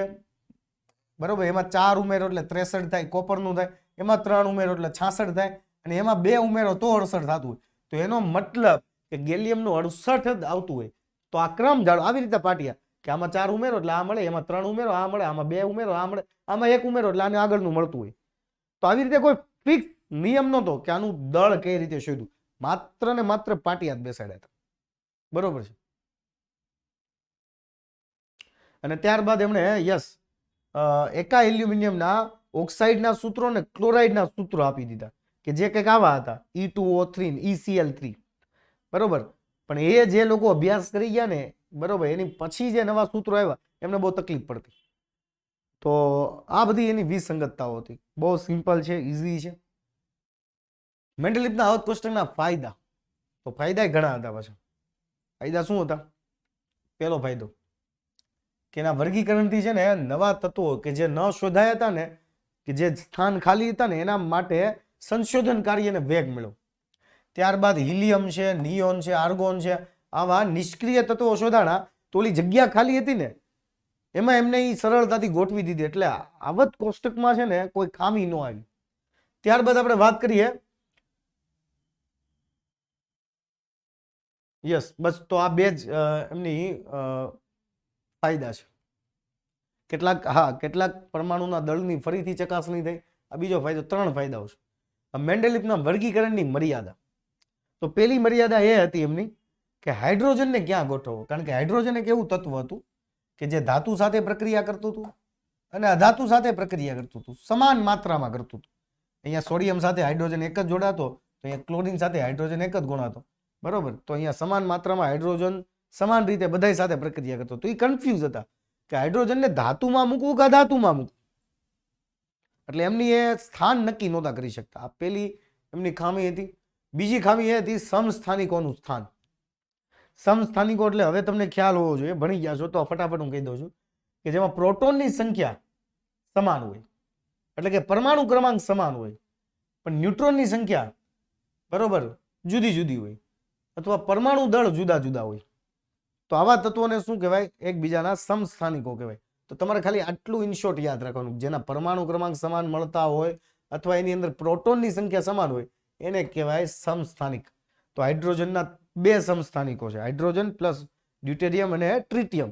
બરોબર. એમાં 4 ઉમેરો એટલે 63 થાય, કોપરનું થાય, એમાં 3 ઉમેરો એટલે 66 થાય, અને એમાં 2 ઉમેરો તો 68 થતું હોય. તો એનો મતલબ કે ગેલિયમનું 68 જ આવતું હોય. તો આ ક્રમ જાળો. આવી રીતે પાટિયા કે આમાં 4 ઉમેરો એટલે આ મળે, એમાં 3 ઉમેરો આ મળે, આમાં 2 ઉમેરો આ મળે, આમાં 1 ઉમેરો એટલે આને આગળનું મળતું હોય. તો આવી રીતે કોઈ ફિક્સ નિયમ નહોતો કે આનું દળ કઈ રીતે શોધ્યું. માત્ર ને માત્ર પાટિયા જ બેસાડ્યા હતા, બરોબર છે. અને ત્યારબાદ એમણે એકા એલ્યુમિનિયમના ઓક્સાઇડના સૂત્રો અને ક્લોરાઇડના સૂત્રો આપી દીધા કે જે કંઈક આવા હતા, E2O3 ECl3, બરોબર. પણ એ જે લોકો અભ્યાસ કરી ગયા ને, બરોબર, એની પછી જે નવા સૂત્રો આવ્યા એમને બહુ તકલીફ પડતી. તો આ બધી એની વિસંગતતાઓ હતી. બહુ સિમ્પલ છે, ઇઝી છે. મેન્ડેલિફના આવત કોષ્ટકના ફાયદા, તો ફાયદા ઘણા હતા. પાછા ફાયદા શું હતા? પહેલો ફાયદો કે એના વર્ગીકરણથી છે ને નવા તત્વો કે જે ન શોધાયા હતા ને, કે જે સ્થાન ખાલી હતા ને, એના માટે સંશોધન કાર્યને વેગ મળ્યો. ત્યારબાદ હિલિયમ છે, નિયોન છે, આર્ગોન છે, આવા નિષ્ક્રિય તત્વો શોધાણા તો ઓલી જગ્યા ખાલી હતી ને એમાં એમને એ સરળતાથી ગોઠવી દીધી. એટલે આવત કોષ્ટકમાં છે ને કોઈ ખામી ન આવી. ત્યારબાદ આપણે વાત કરીએ, યસ, બસ. તો આ બે જ એમની ફાયદા છે. કેટલાક પરમાણુના દળની ફરીથી ચકાસણી થઈ. આ બીજો ફાયદો. 3 ફાયદાઓ છે. મેન્ડેલિફના વર્ગીકરણની મર્યાદા, તો પેલી મર્યાદા એ હતી એમની કે હાઇડ્રોજનને ક્યાં ગોઠવવો. કારણ કે હાઇડ્રોજન એક એવું તત્વ હતું કે જે ધાતુ સાથે પ્રક્રિયા કરતું હતું અને અધાતુ સાથે પ્રક્રિયા કરતું હતું, સમાન માત્રામાં કરતું હતું. અહીંયા સોડિયમ સાથે હાઇડ્રોજન એક જ જોડાતો, તો અહીંયા ક્લોરીન સાથે હાઇડ્રોજન એક જ ગુણાતો, બરોબર. તો અહીંયા સમાન માત્રામાં હાઇડ્રોજન સમાન રીતે બધા સાથે પ્રક્રિયા કરતો. તો એ કન્ફ્યુઝ હતા કે હાઇડ્રોજનને ધાતુમાં મૂકવું કે અધાતુમાં મૂકવું. એટલે એમની એ સ્થાન નક્કી નહોતા કરી શકતા. આ પેલી એમની ખામી હતી. બીજી ખામી એ હતી સમસ્થાનિકોનું સ્થાન. સમસ્થાનિકો એટલે હવે તમને ખ્યાલ હોવો જોઈએ, ભણી ગયા છો તો ફટાફટ હું કહી દઉં છું કે જેમાં પ્રોટોનની સંખ્યા સમાન હોય, એટલે કે પરમાણુ ક્રમાંક સમાન હોય, પણ ન્યુટ્રોનની સંખ્યા, બરોબર, જુદી જુદી હોય, અથવા પરમાણુ દળ જુદા જુદા હોય. તો આવા તત્વોને શું કહેવાય? એકબીજાના સમસ્થાનિકો કહેવાય. તો તમારે ખાલી આટલું ઇનશોર્ટ યાદ રાખવાનું, જેના પરમાણુ ક્રમાંક સમાન મળતા હોય અથવા એની અંદર પ્રોટોનની સંખ્યા સમાન હોય એને કહેવાય સમસ્થાનિક. તો હાઇડ્રોજનના 2 સમસ્થાનિકો છે, હાઇડ્રોજન પ્લસ ડ્યુટેરિયમ અને ટ્રિટિયમ.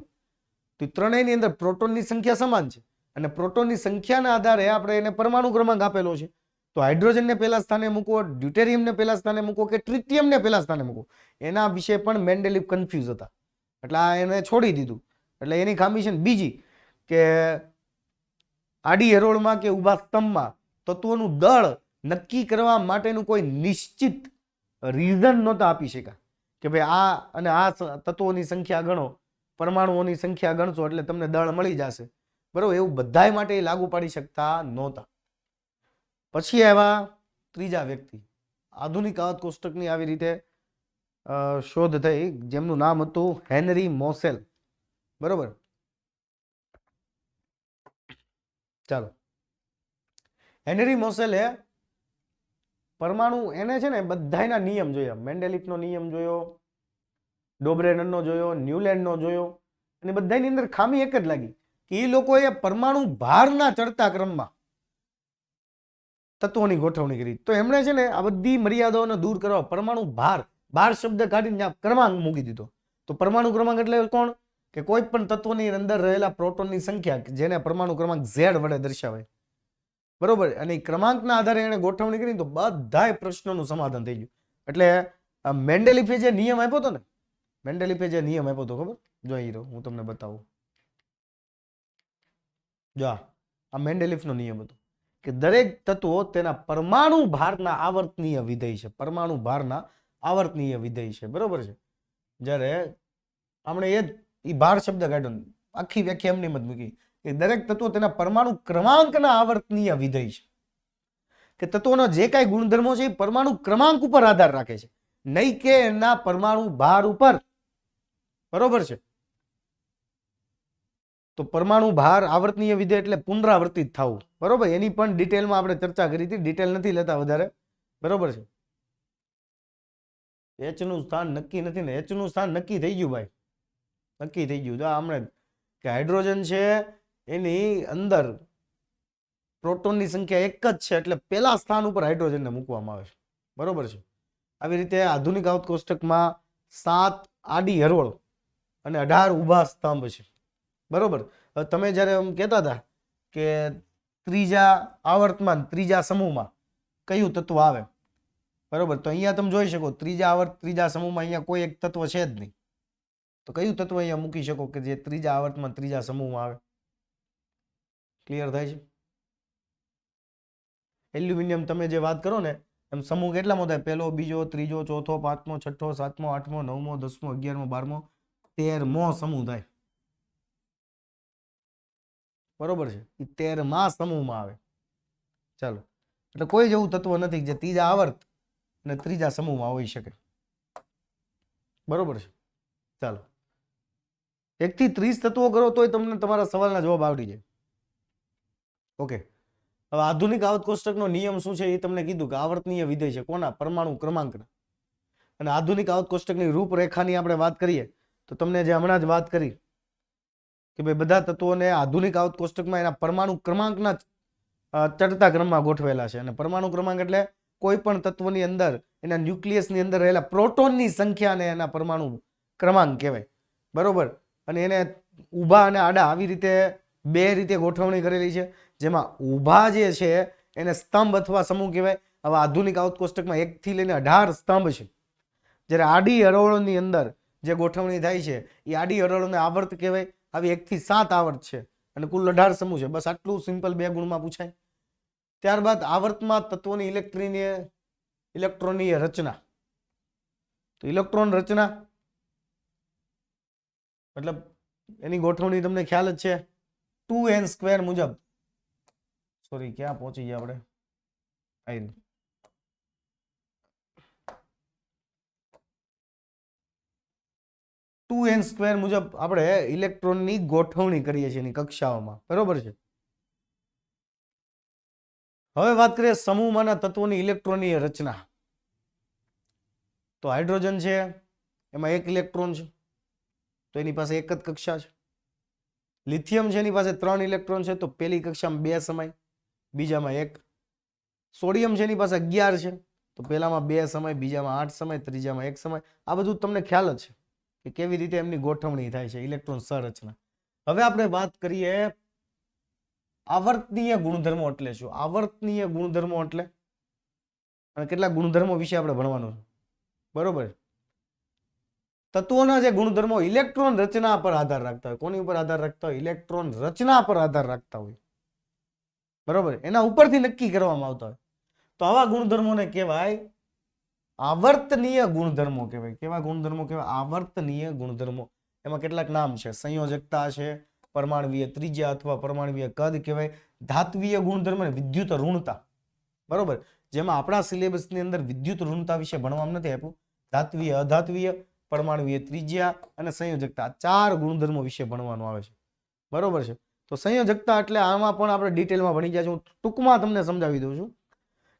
તો ત્રણેયની અંદર પ્રોટોનની સંખ્યા સમાન છે અને પ્રોટોનની સંખ્યાના આધારે આપણે એને પરમાણુ ક્રમાંક આપેલો છે. તો હાઇડ્રોજનને પહેલા સ્થાને મૂકવો, ડ્યુટેરિયમને પહેલા સ્થાને મૂકવો કે ટ્રિટિયમને પહેલા સ્થાને મૂકવો, એના વિશે પણ મેન્ડેલિફ કન્ફ્યુઝ હતા. એટલે આ એને છોડી દીધું. એટલે એની ખામી છે. બીજી કે આડી હરોળમાં કે ઊભા સ્તંભમાં તત્વોનું દળ નક્કી કરવા માટેનું કોઈ નિશ્ચિત રીઝન નહોતા આપી શક્યા કે ભાઈ આ અને આ તત્વોની સંખ્યા ગણો, પરમાણુઓની સંખ્યા ગણશો એટલે તમને દળ મળી જશે, બરોબર. એવું બધાય માટે લાગુ પાડી શકતા નહોતા. પછી આવ્યા ત્રીજા વ્યક્તિ. આધુનિક આવત કોષ્ટકની આવી રીતે શોધ થઈ, જેમનું નામ હતું હેનરી મોસેલ, બરોબર. ચાલો, હેનરી મોસેલે પરમાણુ એને છે ને બધાયના નિયમ જોયા. મેન્ડેલિફનો નિયમ જોયો, ડોબ્રેનરનો જોયો, ન્યુલેન્ડનો જોયો, અને બધાની અંદર ખામી એક જ લાગી કે એ લોકોએ પરમાણુ ભારના ચડતા ક્રમમાં તત્વોની ગોઠવણી કરી. તો એમણે છે ને આ બધી મર્યાદાઓને દૂર કરવા પરમાણુ ભાર શબ્દ કાઢીને ત્યાં ક્રમાંક મૂકી દીધો. તો પરમાણુ ક્રમાંક એટલે કોણ? કે કોઈ પણ તત્વની અંદર રહેલા પ્રોટોનની સંખ્યા, જેને પરમાણુ ક્રમાંક Z વડે દર્શાવાય, બરોબર. અને ક્રમાંકના આધારે એને ગોઠવણી કરી તો બધાય પ્રશ્નોનું સમાધાન થઈ ગયું. એટલે મેન્ડેલિફે જે નિયમ આપ્યો હતો ને, મેન્ડેલિફે જે નિયમ આપ્યો હતો ખબર? જો અહીં હું તમને બતાવું. જો આ મેન્ડેલિફનો નિયમ હતો કે દરેક તત્વો તેના પરમાણુ ભારના આવર્તનીય વિધેય છે. પરમાણુ ભારના આવર્તનીય વિધેય છે. બરોબર છે. જ્યારે આપણે એ ભાર શબ્દ કાઢ્યો, આખી વ્યાખ્યા એમની મત મૂકી કે દરેક તત્વો તેના પરમાણુ ક્રમાંકના આવર્તનીય વિધેય છે. કે તત્વોનો જે કાંઈ ગુણધર્મો છે એ પરમાણુ ક્રમાંક ઉપર આધાર રાખે છે, નહીં કે એના પરમાણુ ભાર ઉપર. બરોબર છે. તો પરમાણુ ભાર આવર્તનીય વિધેય એટલે પુનરાવર્તિત થવું. બરોબર, એની પણ ડિટેલમાં આપણે ચર્ચા કરી હતી, ડિટેલ નથી લેતા વધારે. બરોબર છે. એચ નું સ્થાન નક્કી નથી ને? એચ નું સ્થાન નક્કી થઈ ગયું ભાઈ, નક્કી થઈ ગયું. જો હમણાં કે હાઇડ્રોજન છે એની અંદર પ્રોટોનની સંખ્યા એક જ છે, એટલે પહેલા સ્થાન ઉપર હાઇડ્રોજનને મૂકવામાં આવે છે. બરોબર છે. આવી રીતે આધુનિક આવર્ત કોષ્ટકમાં 7 આડી હરોળ અને 18 ઊભા સ્તંભ છે. બરોબર. હવે તમે જ્યારે એમ કહેતા હતા કે ત્રીજા આવર્તમાં ત્રીજા સમૂહમાં કયું તત્વ આવે, બરોબર, તો અહીંયા તમે જોઈ શકો ત્રીજા આવર્ત ત્રીજા સમૂહમાં અહીંયા કોઈ એક તત્વ છે જ નહીં. તો કયું તત્વ અહીંયા મૂકી શકો કે જે ત્રીજા આવર્તમાં ત્રીજા સમૂહમાં આવે? ક્લિયર થાય છે? એલ્યુમિનિયમ તમે જે વાત કરો ને એમ સમૂહ કેટલામાં થાય? પહેલો, બીજો, ત્રીજો, ચોથો, પાંચમો, છઠ્ઠો, સાતમો, આઠમો, નવમો, 10મો, 11મો, 12મો, 13મો સમૂહ થાય. બરોબર છે. એ 13મા સમૂહમાં આવે. ચાલો, એટલે કોઈ જેવું તત્વ નથી જે ત્રીજા આવર્ત અને ત્રીજા સમૂહમાં હોઈ શકે. બરોબર છે. ચાલો, 1 થી 30 તત્વો કરો તોય તમને તમારા સવાલના જવાબ આવડી જાય. ઓકે. હવે આધુનિક આવર્ત કોષ્ટકનો નિયમ શું છે એ તમને કીધું કે આવર્તનીય વિધેય છે. કોના? પરમાણુ ક્રમાંકના. અને આધુનિક આવર્ત કોષ્ટકની રૂપરેખાની આપણે વાત કરીએ તો તમને જે હમણાં જ વાત કરી કે ભાઈ બધા તત્વોને આધુનિક આવર્ત કોષ્ટકમાં એના પરમાણુ ક્રમાંકના ચડતા ક્રમમાં ગોઠવેલા છે. અને પરમાણુ ક્રમાંક એટલે કોઈ પણ તત્વની અંદર એના ન્યુક્લિયસની અંદર રહેલા પ્રોટોનની સંખ્યાને એના પરમાણુ ક્રમાંક કહેવાય. બરોબર. અને એને ઊભા અને આડા આવી રીતે બે રીતે ગોઠવણી કરેલી છે, જેમાં ઊભા જે છે એને સ્તંભ અથવા સમૂહ કહેવાય. હવે આધુનિક આવર્ત કોષ્ટકમાં 1 થી લઈને 18 સ્તંભ છે. જ્યારે આડી હરોળોની અંદર જે ગોઠવણી થાય છે એ આડી હરોળોને આવર્ત કહેવાય. આવી 1 થી 7 આવર્ત છે અને કુલ 18 સમૂહ છે. બસ આટલું સિમ્પલ 2 ગુણમાં પૂછાય. ત્યારબાદ આવર્તમાં તત્વોની ઇલેક્ટ્રોનીય રચના. તો ઇલેક્ટ્રોન રચના મતલબ એની ગોઠવણી તમને ખ્યાલ જ છે 2n² મુજબ. સોરી, ક્યાં પહોંચી ગયા આપણે? 2n² મુજબ આપણે ઇલેક્ટ્રોનની ગોઠવણી કરીએ છીએ એની કક્ષાઓમાં. બરોબર છે. હવે વાત કરીએ સમૂહમાંના તત્વોની ઇલેક્ટ્રોનીય રચના. તો હાઇડ્રોજન છે એમાં 1 ઇલેક્ટ્રોન છે, તો એની પાસે એક જ કક્ષા છે. લિથિયમ છે એની પાસે 3 ઇલેક્ટ્રોન છે, તો પહેલી કક્ષામાં 2 સમાય, બીજામાં 1. સોડિયમ છે એની પાસે 11 છે, તો પહેલામાં 2 સમાય, બીજામાં 8 સમાય, ત્રીજામાં 1 સમાય. આ બધું તમને ખ્યાલ જ છે કે કેવી રીતે એમની ગોઠવણી થાય છે, ઇલેક્ટ્રોન સંરચના. હવે આપણે વાત કરીએ આવર્તનીય ગુણધર્મો એટલે શું? આવર્તનીય ગુણધર્મો એટલે અને કેટલાક ગુણધર્મો વિશે આપણે ભણવાનું છે. બરોબર. તત્વોના જે ગુણધર્મો ઇલેક્ટ્રોન રચના પર આધાર રાખતા હોય. કોની ઉપર આધાર રાખતા હોય? ઇલેક્ટ્રોન રચના પર આધાર રાખતા હોય. બરોબર. એના ઉપરથી નક્કી કરવામાં આવતા હોય. તો આવા ગુણધર્મોને કહેવાય આવર્તનીય ગુણધર્મો કહેવાય. કેવા ગુણધર્મો કહેવાય? આવર્તનીય ગુણધર્મો. એમાં કેટલાક નામ છે. સંયોજકતા છે, પરમાણવીય ત્રિજ્યા અથવા પરમાણવીય કદ કહેવાય, ધાત્વીય ગુણધર્મ અને વિદ્યુત ઋણતા. બરોબર. જેમાં આપણા સિલેબસની અંદર વિદ્યુત ઋણતા વિશે ભણવામાં નથી આપ્યું. ધાત્વીય, અધાત્વીય, પરમાણવીય ત્રિજ્યા અને સંયોજકતા 4 ગુણધર્મો વિશે ભણવાનું આવે છે. બરોબર છે. તો સંયોજકતા એટલે આમાં પણ આપણે ડિટેલમાં ભણી ગયા છે. હું ટૂંકમાં તમને સમજાવી દઉં છું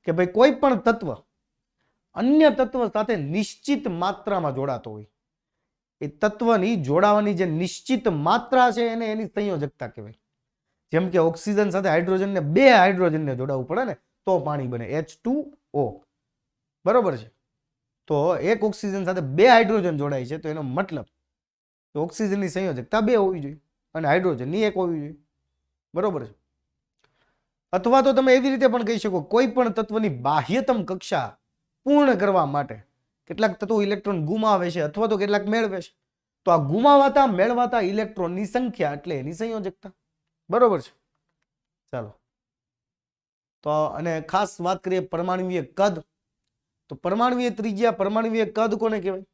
કે ભાઈ કોઈ પણ તત્વ અન્ય તત્વ સાથે નિશ્ચિત માત્રામાં જોડાતો હોય, એ તત્વની જોડાવાની જે નિશ્ચિત માત્રા છે એને એની સંયોજકતા કહેવાય. જેમ કે ઓક્સિજન સાથે હાઇડ્રોજનને 2 હાઇડ્રોજનને જોડાવવું પડે ને તો પાણી બને, H2O. બરોબર છે. તો એક ઓક્સિજન સાથે 2 હાઇડ્રોજન જોડાય છે, તો એનો મતલબ કે ઓક્સિજનની સંયોજકતા 2 હોવી જોઈએ અને હાઇડ્રોજનની 1 હોવી જોઈએ. બરોબર છે. અથવા તો તમે એવી રીતે પણ કહી શકો કોઈ પણ તત્વની બાહ્યતમ કક્ષા પૂર્ણ કરવા માટે કેટલાક તત્વો ઇલેક્ટ્રોન ગુમાવે છે અથવા તો કેટલાક મેળવે છે, તો આ ગુમાવાતા મેળવાતા ઇલેક્ટ્રોનની સંખ્યા એટલે એની સંયોજકતા. બરોબર છે. ચાલો, તો અને ખાસ વાત કરીએ પરમાણુવીય કદ, તો પરમાણુવીય ત્રિજ્યા, પરમાણુવીય કદ કોને કહેવાય?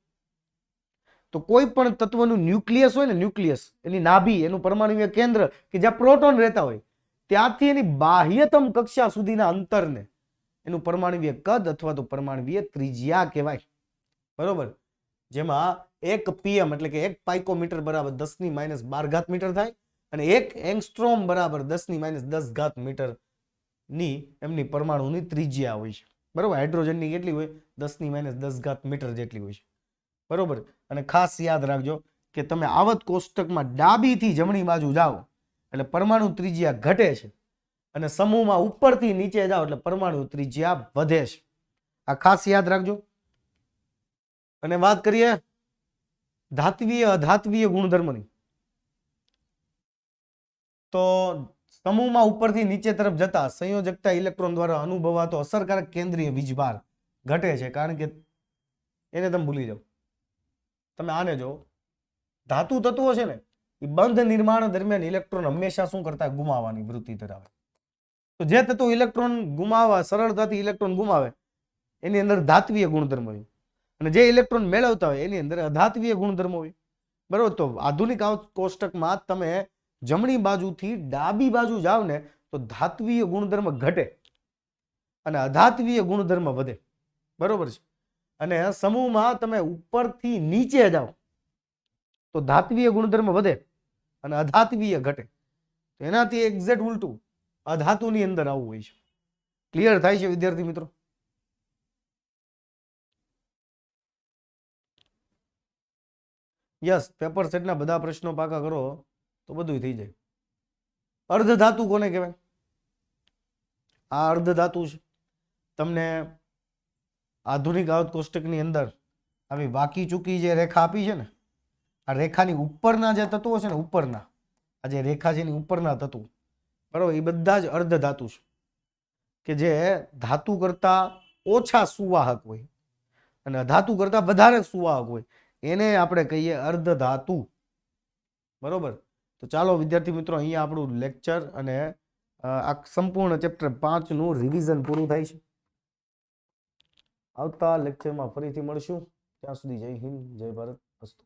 તો કોઈ પણ તત્વનું ન્યુક્લિયસ હોય ને, ન્યુક્લિયસ એની નાભી, એનું પરમાણુવીય કેન્દ્ર કે જ્યાં પ્રોટોન રહેતા હોય, ત્યાંથી એની બાહ્યતમ કક્ષા સુધીના અંતરને એનું પરમાણુવીય કદ અથવા તો પરમાણુવીય ત્રિજ્યા કહેવાય. બરોબર. જેમાં 1 pm એટલે કે 1 પાઇકોમીટર બરાબર 10⁻12 મીટર થાય અને 1 એંગસ્ટ્રોમ બરાબર 10⁻10 મીટર ની એમની પરમાણુની ત્રિજ્યા હોય છે. બરોબર. હાઇડ્રોજનની કેટલી હોય? 10⁻10 મીટર જેટલી હોય છે. બરોબર. અને ખાસ યાદ રાખજો કે તમે આવત કોષ્ટકમાં ડાબીથી જમણી બાજુ જાઓ એટલે પરમાણુ ત્રિજ્યા ઘટે છે અને સમૂહમાં ઉપરથી નીચે જાઓ એટલે પરમાણુ ત્રિજ્યા વધે છે. આ ખાસ યાદ રાખજો. અને વાત કરીએ ધાત્વીય અધાત્વીય ગુણધર્મની, તો સમૂહમાં ઉપરથી નીચે તરફ જતા સંયોજકતા ઇલેક્ટ્રોન દ્વારા અનુભવાતો અસરકારક કેન્દ્રીય વીજભાર ઘટે છે. કારણ કે એને તમે ભૂલી જાઓ. તમે આને જો, ધાતુ તત્વો છે ને એ બંધ નિર્માણ દરમિયાન ઇલેક્ટ્રોન હંમેશા શું કરતા? ગુમાવવાની વૃત્તિ ધરાવે. તો જે તત્વો ઇલેક્ટ્રોન ગુમાવવા, સરળતાથી ઇલેક્ટ્રોન ગુમાવે એની અંદર ધાત્વીય ગુણધર્મ હોય અને જે ઇલેક્ટ્રોન મેળવતા હોય એની અંદર અધાત્વીય ગુણધર્મ હોય. બરોબર. તો આધુનિક કોષ્ટકમાં તમે જમણી બાજુથી ડાબી બાજુ જાવ ને તો ધાત્વીય ગુણધર્મ ઘટે અને અધાત્વીય ગુણધર્મ વધે. બરોબર છે. અને સમૂહમાં તમે ઉપરથી નીચે જાઓ તો ધાત્વીય ગુણધર્મ વધે અને અધાત્વીય ઘટે. એનાથી એક્ઝેક્ટ ઉલટું અધાતુની અંદર આવું હોય છે. ક્લિયર થાય છે વિદ્યાર્થી મિત્રો? યસ. પેપર સેટના બધા પ્રશ્નો પાકા કરો તો બધું થઈ જાય. અર્ધ ધાતુ કોને કહેવાય? આ અર્ધ ધાતુ છે. તમને આધુનિક આવત કોષ્ટકની અંદર આવી વાકી ચૂકી જે રેખા આપી છે ને, આ રેખાની ઉપરના જે તત્વો છે ને, ઉપરના આ જે રેખા છે એની ઉપરના તત્વો, બરોબર, એ બધા જ અર્ધ ધાતુ છે કે જે ધાતુ કરતા ઓછા સુવાહક હોય અને ધાતુ કરતા વધારે સુવાહક હોય, એને આપણે કહીએ અર્ધ ધાતુ. બરોબર. તો ચાલો વિદ્યાર્થી મિત્રો, અહીંયા આપણું લેક્ચર અને આ સંપૂર્ણ ચેપ્ટર 5 નું રિવિઝન પૂરું થાય છે. આવતા લેક્ચરમાં ફરીથી મળશું. ત્યાં સુધી જય હિન્દ, જય ભારત. અસ્તુ.